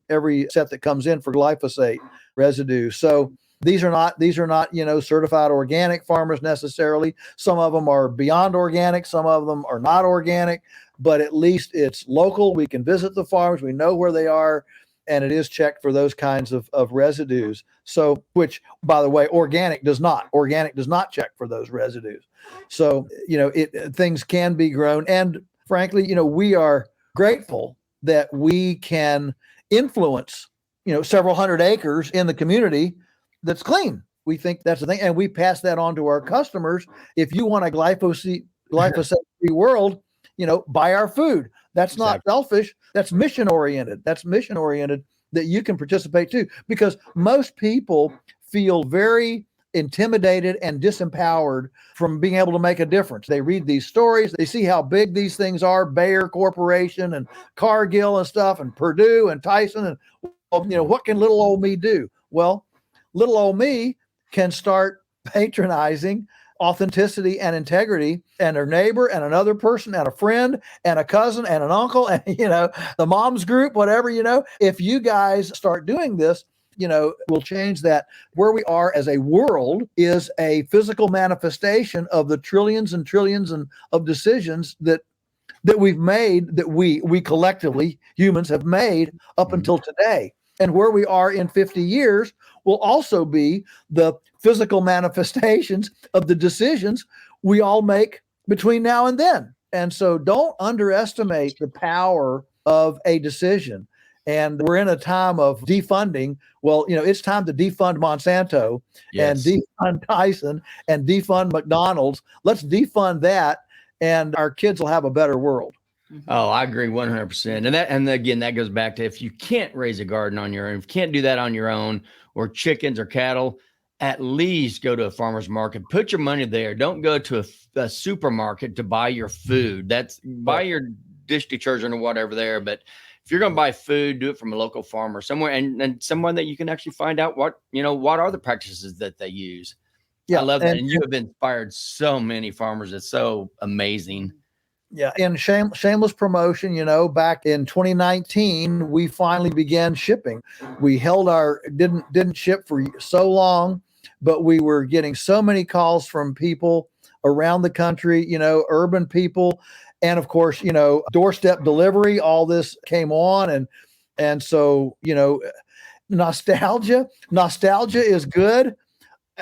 set that comes in for glyphosate residue. So these are not, certified organic farmers necessarily. Some of them are beyond organic. Some of them are not organic, but at least it's local. We can visit the farms. We know where they are. And it is checked for those kinds of residues. So, which, by the way, organic does not check for those residues. So, things can be grown. And frankly, we are grateful that we can influence, several hundred acres in the community that's clean. We think that's the thing. And we pass that on to our customers. If you want a glyphosate-free world, buy our food. That's not selfish. That's mission oriented. That you can participate too, because most people feel very intimidated and disempowered from being able to make a difference. They read these stories. They see how big these things are, Bayer Corporation and Cargill and stuff, and Purdue and Tyson and what can little old me do? Well, little old me can start patronizing authenticity and integrity, and her neighbor and another person and a friend and a cousin and an uncle and the mom's group, whatever. If you guys start doing this, we'll change that. Where we are as a world is a physical manifestation of the trillions and trillions of decisions that we've made, that we collectively, humans, have made up until today. And where we are in 50 years will also be the physical manifestations of the decisions we all make between now and then. And so don't underestimate the power of a decision. And we're in a time of defunding. Well, it's time to defund Monsanto and defund Tyson and defund McDonald's. Let's defund that, and our kids will have a better world. Oh, I agree 100%. And again, that goes back to, if you can't raise a garden on your own, if you can't do that on your own, or chickens or cattle, at least go to a farmer's market. Put your money there. Don't go to a supermarket to buy your food. Buy your dish detergent or whatever there. But if you're going to buy food, do it from a local farmer somewhere, and someone that you can actually find out what are the practices that they use. Yeah, I love that. And you have inspired so many farmers. It's so amazing. Yeah. And shameless promotion, back in 2019, we finally began shipping. We didn't ship for so long, but we were getting so many calls from people around the country, urban people. And of course, doorstep delivery, all this came on. And so, nostalgia is good,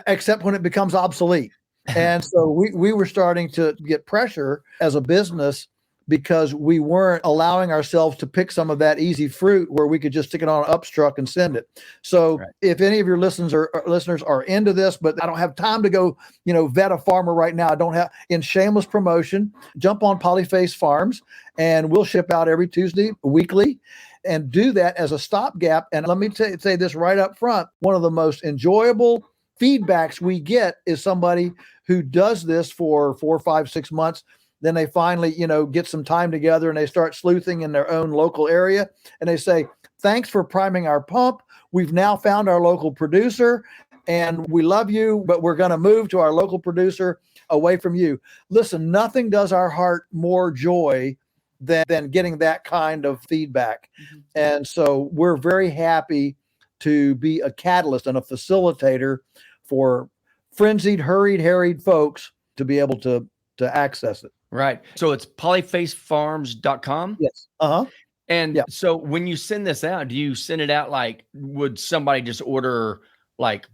except when it becomes obsolete. And so we were starting to get pressure as a business because we weren't allowing ourselves to pick some of that easy fruit where we could just stick it on an ups truck and send it. So if any of your listeners are into this, but I don't have time to go, vet a farmer right now, I don't have, in shameless promotion, jump on Polyface Farms and we'll ship out every Tuesday weekly, and do that as a stopgap. And let me say this right up front. One of the most enjoyable feedbacks we get is somebody who does this for 4, 5, 6 months. Then they finally, get some time together and they start sleuthing in their own local area. And they say, thanks for priming our pump. We've now found our local producer and we love you, but we're going to move to our local producer away from you. Listen, nothing does our heart more joy than getting that kind of feedback. Mm-hmm. And so we're very happy to be a catalyst and a facilitator for frenzied, hurried, harried folks to be able to access it. Right. So it's polyfacefarms.com. Yes. Uh-huh. And so when you send this out, do you send it out like, would somebody just order like,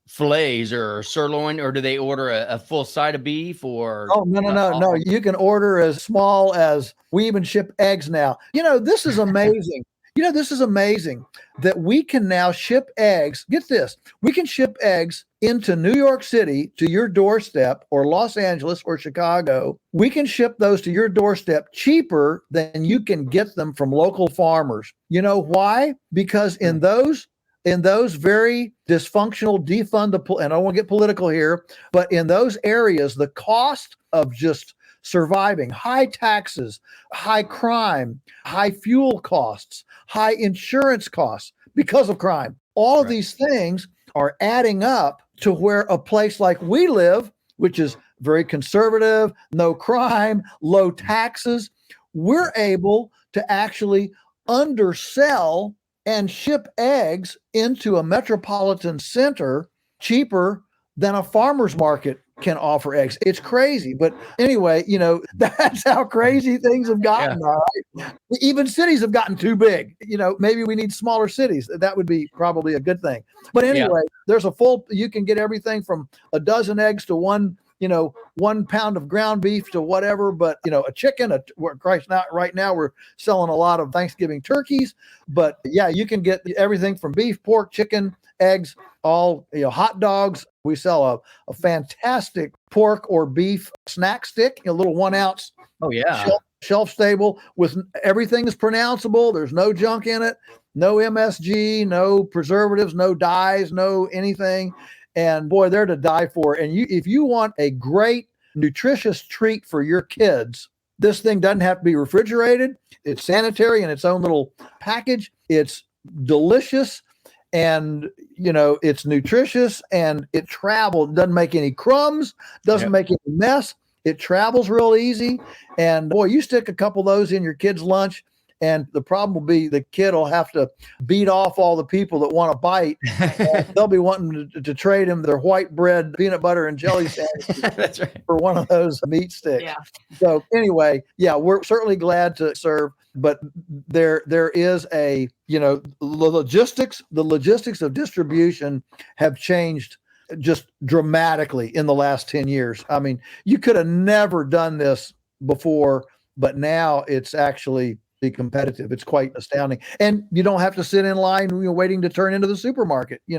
fillets or sirloin, or do they order a full side of beef or? Oh, no. You can order as small as, we even ship eggs now. This is amazing. This is amazing that we can now ship eggs. Get this. We can ship eggs into New York City to your doorstep, or Los Angeles or Chicago. We can ship those to your doorstep cheaper than you can get them from local farmers. You know why? Because in those very dysfunctional, defundable, and I don't want to get political here, but in those areas, the cost of just surviving, high taxes, high crime, high fuel costs, high insurance costs because of crime. All of these things are adding up to where a place like we live, which is very conservative, no crime, low taxes, we're able to actually undersell and ship eggs into a metropolitan center cheaper than a farmer's market can offer eggs. It's crazy. But anyway, that's how crazy things have gotten. Yeah. All right. Even cities have gotten too big. Maybe we need smaller cities. That would be probably a good thing. But anyway, there's you can get everything from a dozen eggs to 1 pound of ground beef to whatever, but a chicken, right now we're selling a lot of Thanksgiving turkeys, but you can get everything from beef, pork, chicken, eggs, all, hot dogs. We sell a fantastic pork or beef snack stick, a little 1 ounce. Oh yeah. Shelf stable with everything is pronounceable. There's no junk in it, no MSG, no preservatives, no dyes, no anything. And boy, they're to die for. And if you want a great, nutritious treat for your kids, this thing doesn't have to be refrigerated. It's sanitary in its own little package. It's delicious, and it's nutritious, and it travels, doesn't make any crumbs, doesn't make any mess. It travels real easy. And boy, you stick a couple of those in your kid's lunch, and the problem will be the kid will have to beat off all the people that want to bite. They'll be wanting to trade him their white bread, peanut butter and jelly sandwiches That's right. for one of those meat sticks. Yeah. So anyway, we're certainly glad to serve, but there is a, the logistics of distribution have changed just dramatically in the last 10 years. I mean, you could have never done this before, but now it's actually competitive. It's quite astounding. And you don't have to sit in line waiting to turn into the supermarket. You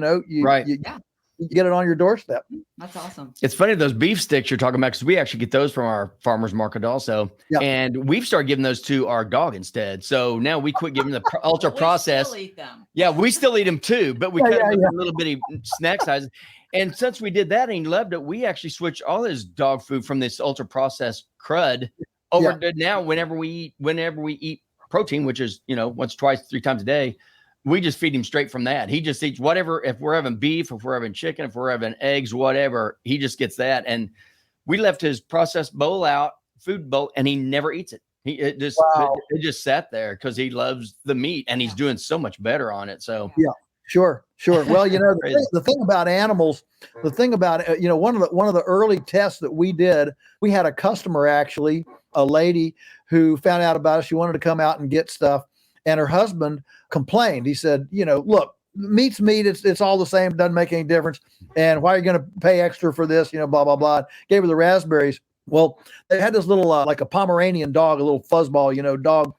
get it on your doorstep. That's awesome. It's funny, those beef sticks you're talking about, because we actually get those from our farmers market also. Yeah. And we've started giving those to our dog instead. So now we quit giving the ultra processed. We still eat them. Yeah, we still eat them too, but we cut them a little bitty snack sizes. And since we did that and he loved it, we actually switched all his dog food from this ultra processed crud over to now whenever we eat protein, which is, once, twice, 3 times a day, we just feed him straight from that. He just eats whatever. If we're having beef, if we're having chicken, if we're having eggs, whatever, he just gets that. And we left his processed food bowl, and he never eats it. It just sat there because he loves the meat, and he's doing so much better on it. So Sure. Well, the thing about animals, one of the early tests that we did, we had a customer, actually, a lady who found out about us. She wanted to come out and get stuff, and her husband complained. He said, look, meat's meat. It's all the same. It doesn't make any difference. And why are you going to pay extra for this? Blah, blah, blah. Gave her the raspberries. Well, they had this little, like a Pomeranian dog, a little fuzzball, dog.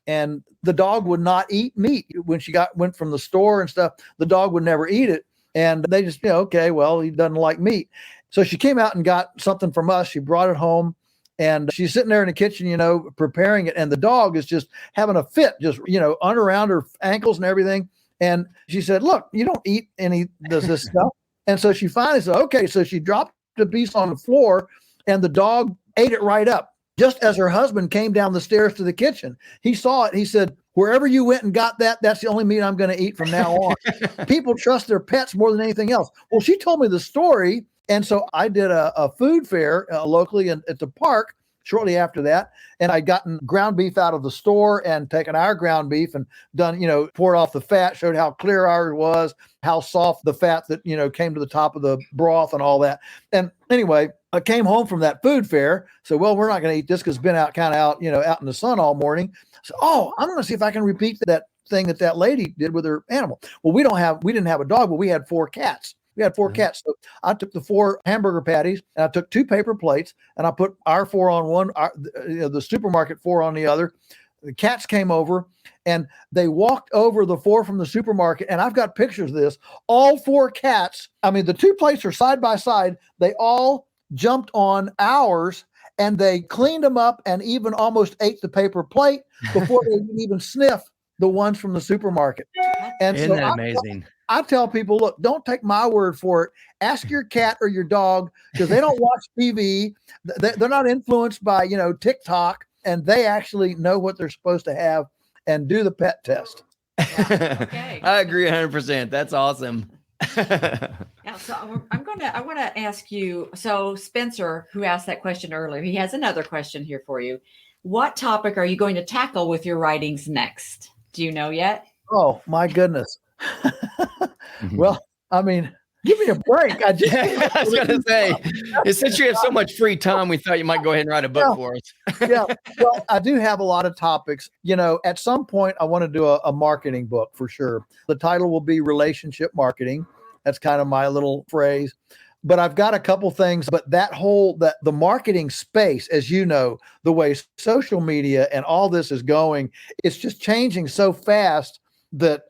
And the dog would not eat meat. When she went from the store and stuff, the dog would never eat it. And they just, okay, well, he doesn't like meat. So she came out and got something from us. She brought it home, and she's sitting there in the kitchen, preparing it. And the dog is just having a fit, just, on around her ankles and everything. And she said, look, you don't eat any of this stuff. And so she finally said, okay. So she dropped the piece on the floor, and the dog ate it right up. Just as her husband came down the stairs to the kitchen, he saw it. He said, wherever you went and got that, that's the only meat I'm going to eat from now on. People trust their pets more than anything else. Well, she told me the story. And so I did a food fair locally at the park shortly after that. And I'd gotten ground beef out of the store and taken our ground beef and done, poured off the fat, showed how clear ours was, how soft the fat that, came to the top of the broth and all that. And anyway, I came home from that food fair. So, well, we're not going to eat this because it's been out out in the sun all morning. So, I'm going to see if I can repeat that thing that lady did with her animal. Well, we didn't have a dog, but we had 4 cats. We had 4 cats. So I took the 4 hamburger patties, and I took 2 paper plates, and I put our 4 on one, the supermarket 4 on the other. The cats came over, and they walked over the 4 from the supermarket. And I've got pictures of this. All 4 cats, the 2 plates are side by side. They all jumped on ours, and they cleaned them up and even almost ate the paper plate before they could even sniff the ones from the supermarket. And isn't that amazing? I tell people, look, don't take my word for it. Ask your cat or your dog, because they don't watch TV. They're not influenced by, TikTok, and they actually know what they're supposed to have and do the pet test. Yeah, okay. I agree 100%. That's awesome. So I want to ask you, so Spencer, who asked that question earlier, he has another question here for you. What topic are you going to tackle with your writings next? Do you know yet? Oh, my goodness. Well, give me a break. I was going to say, since you have so much free time, we thought you might go ahead and write a book for us. Yeah. Well, I do have a lot of topics. At some point, I want to do a marketing book for sure. The title will be Relationship Marketing. That's kind of my little phrase. But I've got a couple things. But the marketing space, as you know, the way social media and all this is going, it's just changing so fast that,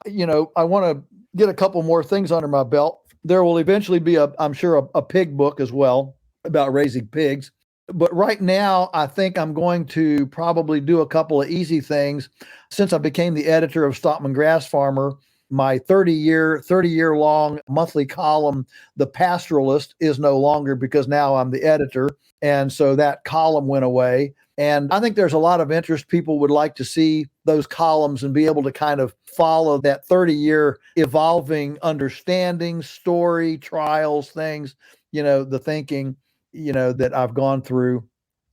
I want to get a couple more things under my belt. There will eventually be I'm sure a pig book as well about raising pigs. But right now, I think I'm going to probably do a couple of easy things. Since I became the editor of Stockman Grass Farmer, my 30-year long monthly column, The Pastoralist, is no longer, because now I'm the editor. And so that column went away. And I think there's a lot of interest. People would like to see those columns and be able to kind of follow that 30-year evolving understanding, story, trials, things, the thinking, that I've gone through.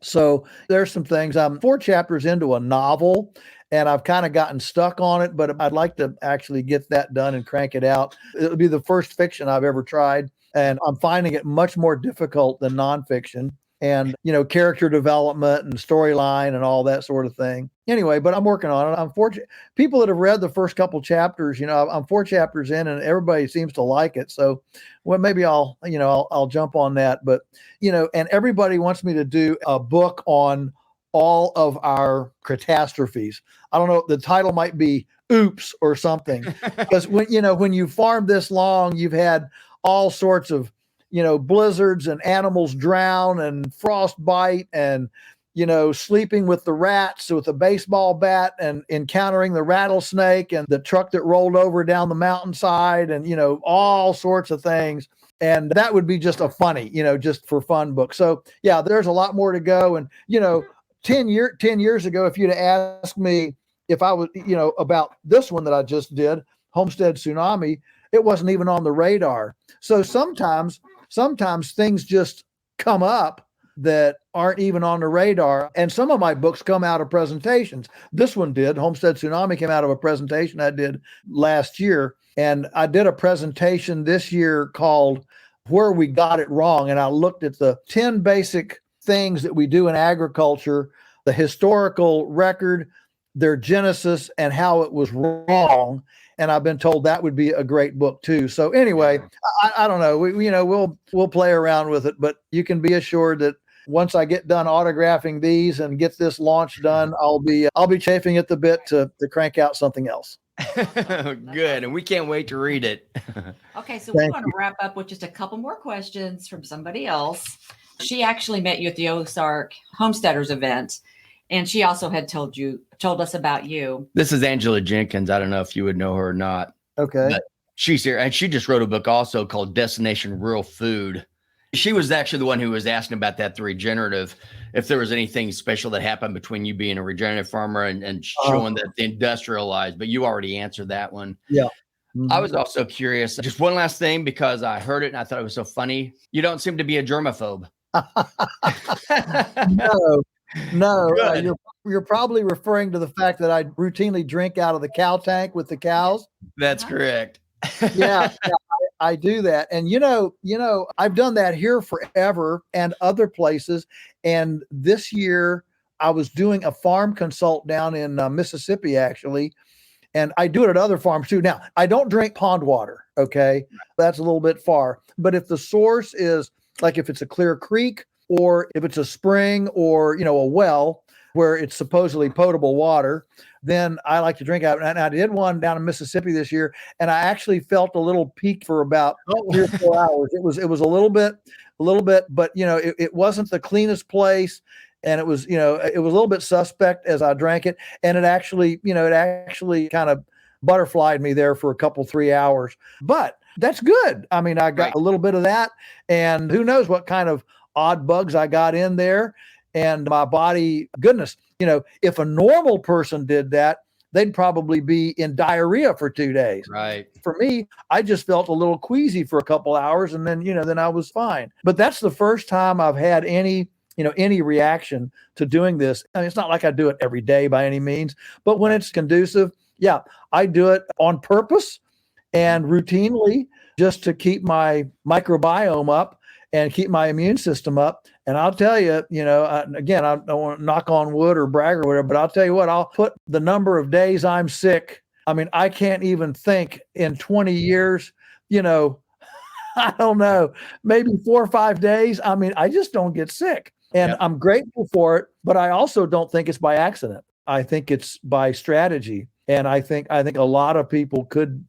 So there's some things. I'm 4 chapters into a novel, and I've kind of gotten stuck on it, but I'd like to actually get that done and crank it out. It'll be the first fiction I've ever tried, and I'm finding it much more difficult than nonfiction. And, character development and storyline and all that sort of thing. Anyway, but I'm working on it. I'm fortunate. People that have read the first couple chapters, I'm 4 chapters in, and everybody seems to like it. So, well, maybe I'll jump on that. But, and everybody wants me to do a book on all of our catastrophes. I don't know. The title might be "Oops" or something, because when you farm this long, you've had all sorts of blizzards and animals drown and frostbite and, sleeping with the rats with a baseball bat and encountering the rattlesnake and the truck that rolled over down the mountainside and, all sorts of things. And that would be just a funny, just for fun book. So yeah, there's a lot more to go. And, 10 years ago, if you'd asked me if I was, about this one that I just did, Homestead Tsunami, it wasn't even on the radar. So sometimes things just come up that aren't even on the radar. And some of my books come out of presentations. This one did. Homestead Tsunami came out of a presentation I did last year. And I did a presentation this year called Where We Got It Wrong. And I looked at the 10 basic things that we do in agriculture, the historical record, their genesis, and how it was wrong. And I've been told that would be a great book too. So anyway, I don't know. We'll play around with it, but you can be assured that once I get done autographing these and get this launch done, I'll be chafing at the bit to crank out something else. Good. And we can't wait to read it. Okay. So we want to wrap up with just a couple more questions from somebody else. She actually met you at the Ozark Homesteaders event. And she also had told us about you. This is Angela Jenkins. I don't know if you would know her or not. Okay. But she's here. And she just wrote a book also called Destination Real Food. She was actually the one who was asking about that, the regenerative, if there was anything special that happened between you being a regenerative farmer and showing that the industrialized, but you already answered that one. Yeah. Mm-hmm. I was also curious. Just one last thing, because I heard it and I thought it was so funny. You don't seem to be a germaphobe. No, you're probably referring to the fact that I routinely drink out of the cow tank with the cows. That's correct. Yeah, I do that. And, I've done that here forever and other places. And this year I was doing a farm consult down in Mississippi, actually. And I do it at other farms too. Now, I don't drink pond water. Okay. That's a little bit far. But if the source is like, if it's a clear creek, or if it's a spring or, a well where it's supposedly potable water, then I like to drink out. And I did one down in Mississippi this year, and I actually felt a little peak for about 3 or 4 hours. It was a little bit, but it wasn't the cleanest place. And it was, it was a little bit suspect as I drank it. And it actually kind of butterflied me there for a couple, 3 hours, but that's good. I mean, I got a little bit of that, and who knows what kind of odd bugs I got in there. And my body, goodness, if a normal person did that, they'd probably be in diarrhea for 2 days. Right. For me, I just felt a little queasy for a couple hours, and then, then I was fine. But that's the first time I've had any reaction to doing this. I mean, it's not like I do it every day by any means, but when it's conducive, yeah, I do it on purpose and routinely just to keep my microbiome up and keep my immune system up. And I'll tell you, again, I don't want to knock on wood or brag or whatever, but I'll tell you what, I'll put the number of days I'm sick. I mean, I can't even think in 20 years, I don't know, maybe 4 or 5 days. I mean, I just don't get sick. And I'm grateful for it, but I also don't think it's by accident. I think it's by strategy. And I think a lot of people could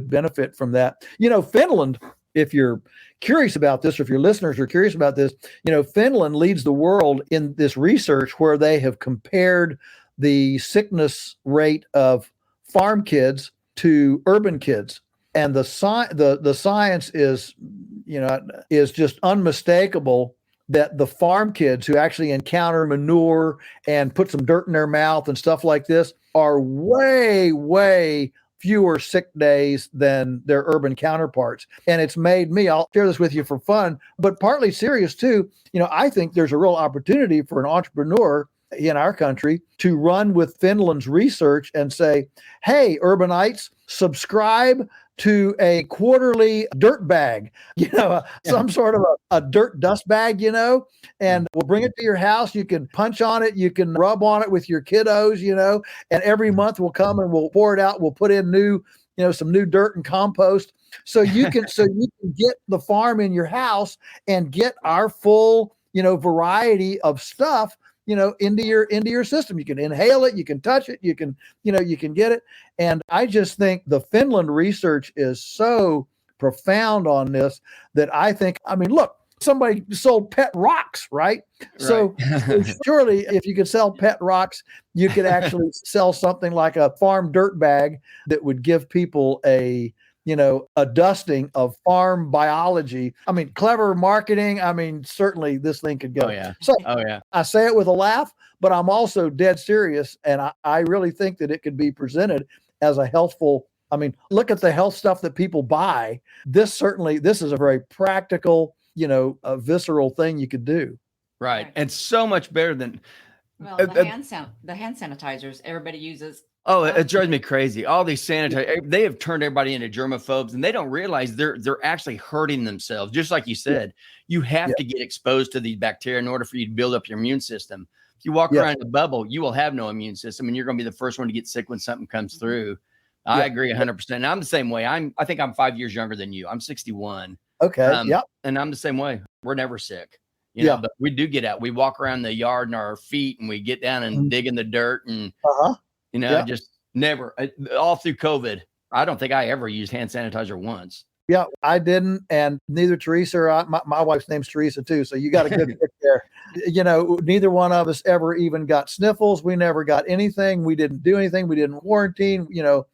benefit from that. Finland, if you're curious about this, or if your listeners are curious about this, Finland leads the world in this research where they have compared the sickness rate of farm kids to urban kids. And the science is, is just unmistakable that the farm kids who actually encounter manure and put some dirt in their mouth and stuff like this are way, way fewer sick days than their urban counterparts. And it's made me, I'll share this with you for fun, but partly serious too. I think there's a real opportunity for an entrepreneur in our country to run with Finland's research and say, hey, urbanites, subscribe to a quarterly dirt bag, some sort of a dirt dust bag, and we'll bring it to your house. You can punch on it. You can rub on it with your kiddos, and every month we'll come and we'll pour it out. We'll put in some new dirt and compost. So you can get the farm in your house and get our full, variety of stuff, into your system. You can inhale it, you can touch it, you can get it. And I just think the Finland research is so profound on this that look, somebody sold pet rocks, right? So surely if you could sell pet rocks, you could actually sell something like a farm dirt bag that would give people a dusting of farm biology. Clever marketing. Certainly this thing could go. Oh, yeah. So yeah. I say it with a laugh, but I'm also dead serious. And I really think that it could be presented as a healthful. Look at the health stuff that people buy. This is a very practical, a visceral thing you could do. Right. And so much better than. Well, the hand sanitizers everybody uses. Oh, it drives me crazy. All these sanitizers, they have turned everybody into germaphobes, and they don't realize they're actually hurting themselves. Just like you said, you have to get exposed to these bacteria in order for you to build up your immune system. If you walk around in a bubble, you will have no immune system, and you're going to be the first one to get sick when something comes through. I agree 100%. And I'm the same way. I think I'm 5 years younger than you. I'm 61. Okay. And I'm the same way. We're never sick. But we do get out. We walk around the yard in our feet, and we get down and dig in the dirt and. Just never, all through COVID. I don't think I ever used hand sanitizer once. Yeah, I didn't. And neither Theresa or my wife's name's Theresa too. So you got a good pick there. Neither one of us ever even got sniffles. We never got anything. We didn't do anything. We didn't quarantine.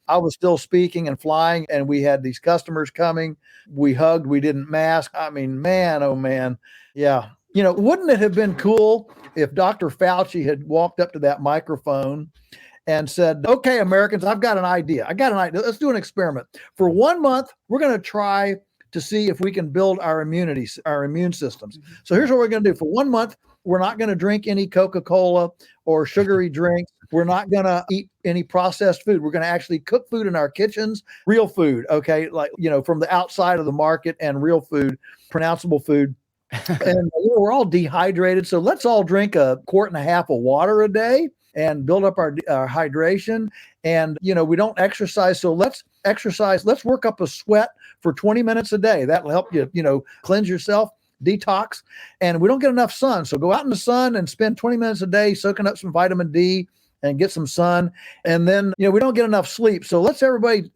I was still speaking and flying, and we had these customers coming. We hugged. We didn't mask. Man, oh man. Yeah. Wouldn't it have been cool if Dr. Fauci had walked up to that microphone and said, okay, Americans, I've got an idea. Let's do an experiment. For 1 month, we're going to try to see if we can build our immune systems. So here's what we're going to do. For 1 month, we're not going to drink any Coca-Cola or sugary drinks. We're not going to eat any processed food. We're going to actually cook food in our kitchens, real food, okay? From the outside of the market, and real food, pronounceable food. And we're all dehydrated. So let's all drink 1.5 quarts of water a day and build up our hydration. And, we don't exercise. So let's exercise. Let's work up a sweat for 20 minutes a day. That'll help you, cleanse yourself, detox. And we don't get enough sun. So go out in the sun and spend 20 minutes a day soaking up some vitamin D and get some sun. And then, we don't get enough sleep. So let's everybody,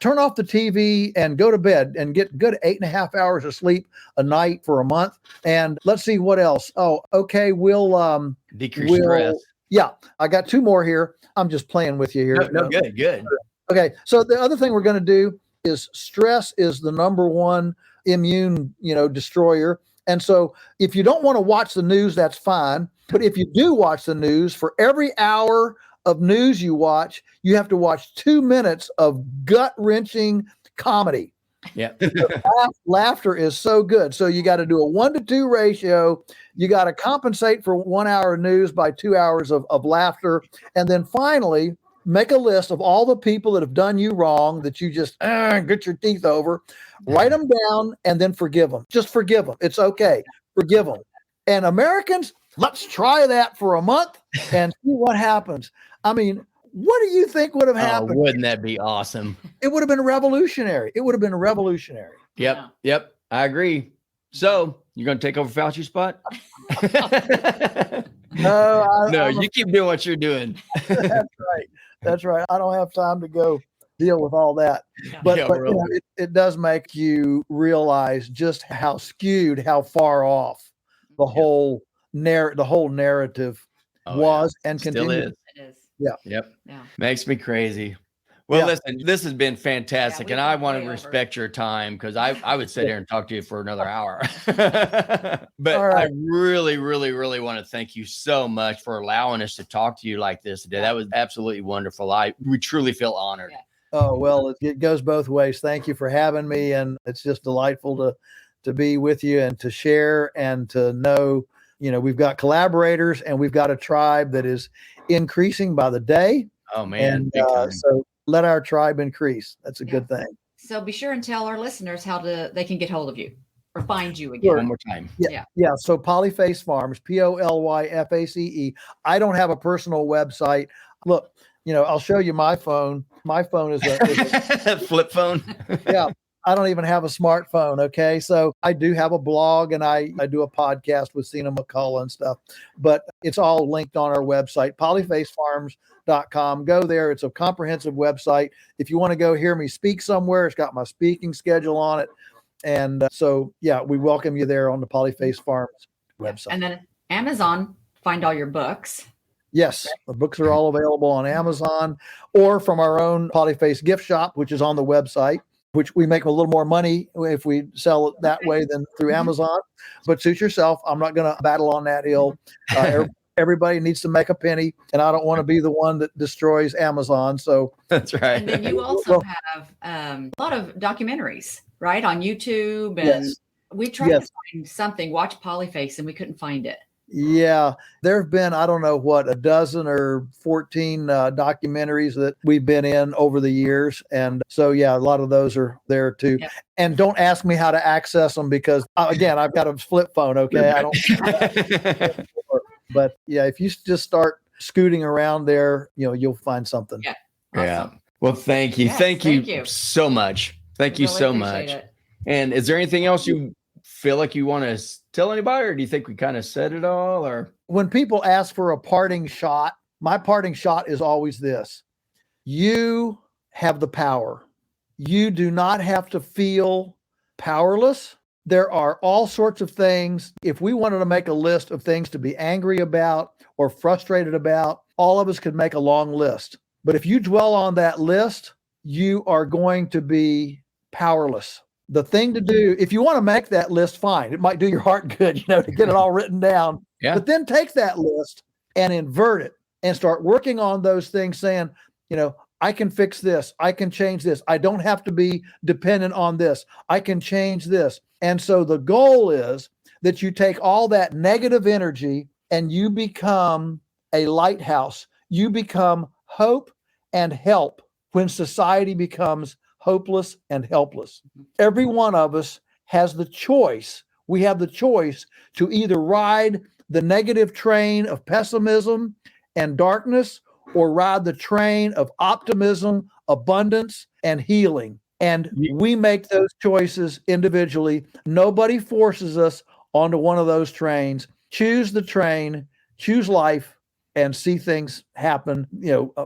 turn off the TV and go to bed and get good 8.5 hours of sleep a night for a month. And let's see what else. Oh, okay. We'll decrease stress. Yeah, I got 2 more here. I'm just playing with you here. No, good. Okay, so the other thing we're going to do is stress is the number one immune, destroyer. And so if you don't want to watch the news, that's fine. But if you do watch the news, for every hour of news you watch, you have to watch 2 minutes of gut-wrenching comedy. Yeah. Laughter is so good. So you got to do a 1-to-2 ratio. You got to compensate for 1 hour of news by 2 hours of laughter. And then finally, make a list of all the people that have done you wrong that you just get your teeth over. Write them down and then forgive them. Just forgive them. It's okay. Forgive them. And Americans, let's try that for a month and see what happens. What do you think would have happened? Wouldn't that be awesome? It would have been revolutionary. Yep. I agree. So you're going to take over Fauci's spot? No, you keep doing what you're doing. That's right. I don't have time to go deal with all that. But it does make you realize just how skewed, how far off the whole narrative was and still continues. is. It is. Yeah. Yep. Yeah. Makes me crazy. Well, Yeah. listen, this has been fantastic, Yeah, and we've I gone want way to over. respect your time because I would sit here and talk to you for another hour. But All right. I really, really, really want to thank you so much for allowing us to talk to you like this today. That was absolutely wonderful. We truly feel honored. Yeah. Oh, well, it goes both ways. Thank you for having me. And it's just delightful to be with you and to share and to know, we've got collaborators and we've got a tribe that is increasing by the day. Oh man, And big time. so let our tribe increase. That's a good thing. So be sure and tell our listeners how they can get hold of you or find you again. One more time. Yeah. So Polyface Farms, Polyface. I don't have a personal website. Look, I'll show you my phone. My phone is a flip phone. Yeah. I don't even have a smartphone. Okay. So I do have a blog and I do a podcast with Cena McCullough and stuff, but it's all linked on our website, polyfacefarms.com. Go there. It's a comprehensive website. If you want to go hear me speak somewhere, it's got my speaking schedule on it. And so, we welcome you there on the Polyface Farms website. And then Amazon, find all your books. Yes, the books are all available on Amazon or from our own Polyface gift shop, which is on the website, which we make a little more money if we sell it that way than through Amazon. But suit yourself. I'm not going to battle on that hill. Everybody needs to make a penny, and I don't want to be the one that destroys Amazon. So that's right. And then you also have a lot of documentaries, right, on YouTube. And we tried to find something, watch Polyface, and we couldn't find it. Yeah, there have been, I don't know a dozen or 14 documentaries that we've been in over the years. And so, a lot of those are there too. Yeah. And don't ask me how to access them because, again, I've got a flip phone. Okay. I don't. But if you just start scooting around there, you'll find something. Yeah. Awesome. Yeah. Well, thank you. Yes, thank you so much. Thank you so much. And is there anything else you feel like you want to tell anybody, or do you think we kind of said it all? Or when people ask for a parting shot, my parting shot is always this: you have the power. You do not have to feel powerless. There are all sorts of things. If we wanted to make a list of things to be angry about or frustrated about, all of us could make a long list. But if you dwell on that list, you are going to be powerless. The thing to do, if you want to make that list, fine. It might do your heart good, to get it all written down. Yeah. But then take that list and invert it and start working on those things saying, I can fix this. I can change this. I don't have to be dependent on this. I can change this. And so the goal is that you take all that negative energy and you become a lighthouse. You become hope and help when society becomes hopeless and helpless. Every one of us has the choice. We have the choice to either ride the negative train of pessimism and darkness or ride the train of optimism, abundance, and healing. And we make those choices individually. Nobody forces us onto one of those trains. Choose the train, choose life, and see things happen,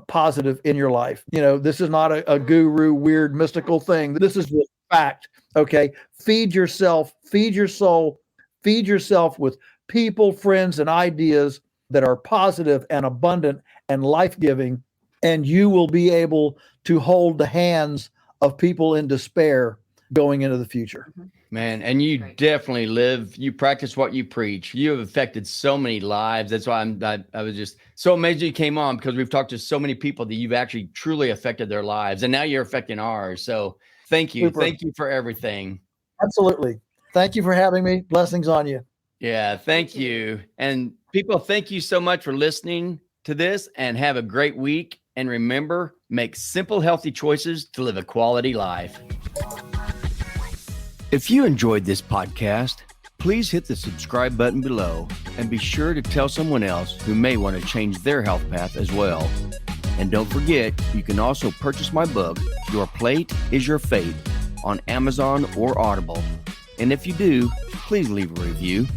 positive in your life. This is not a guru, weird, mystical thing. This is just fact. Okay. Feed yourself, feed your soul, feed yourself with people, friends, and ideas that are positive and abundant and life-giving. And you will be able to hold the hands of people in despair going into the future. Man, and you definitely you practice what you preach. You have affected so many lives. That's why I was just so amazed you came on, because we've talked to so many people that you've actually truly affected their lives, and now you're affecting ours. So thank you. Super. Thank you for everything. Absolutely. Thank you for having me. Blessings on you. Yeah, thank you. And people, thank you so much for listening to this, and have a great week. And remember, make simple, healthy choices to live a quality life. If you enjoyed this podcast, please hit the subscribe button below and be sure to tell someone else who may want to change their health path as well. And don't forget, you can also purchase my book, Your Plate is Your Fate, on Amazon or Audible. And if you do, please leave a review.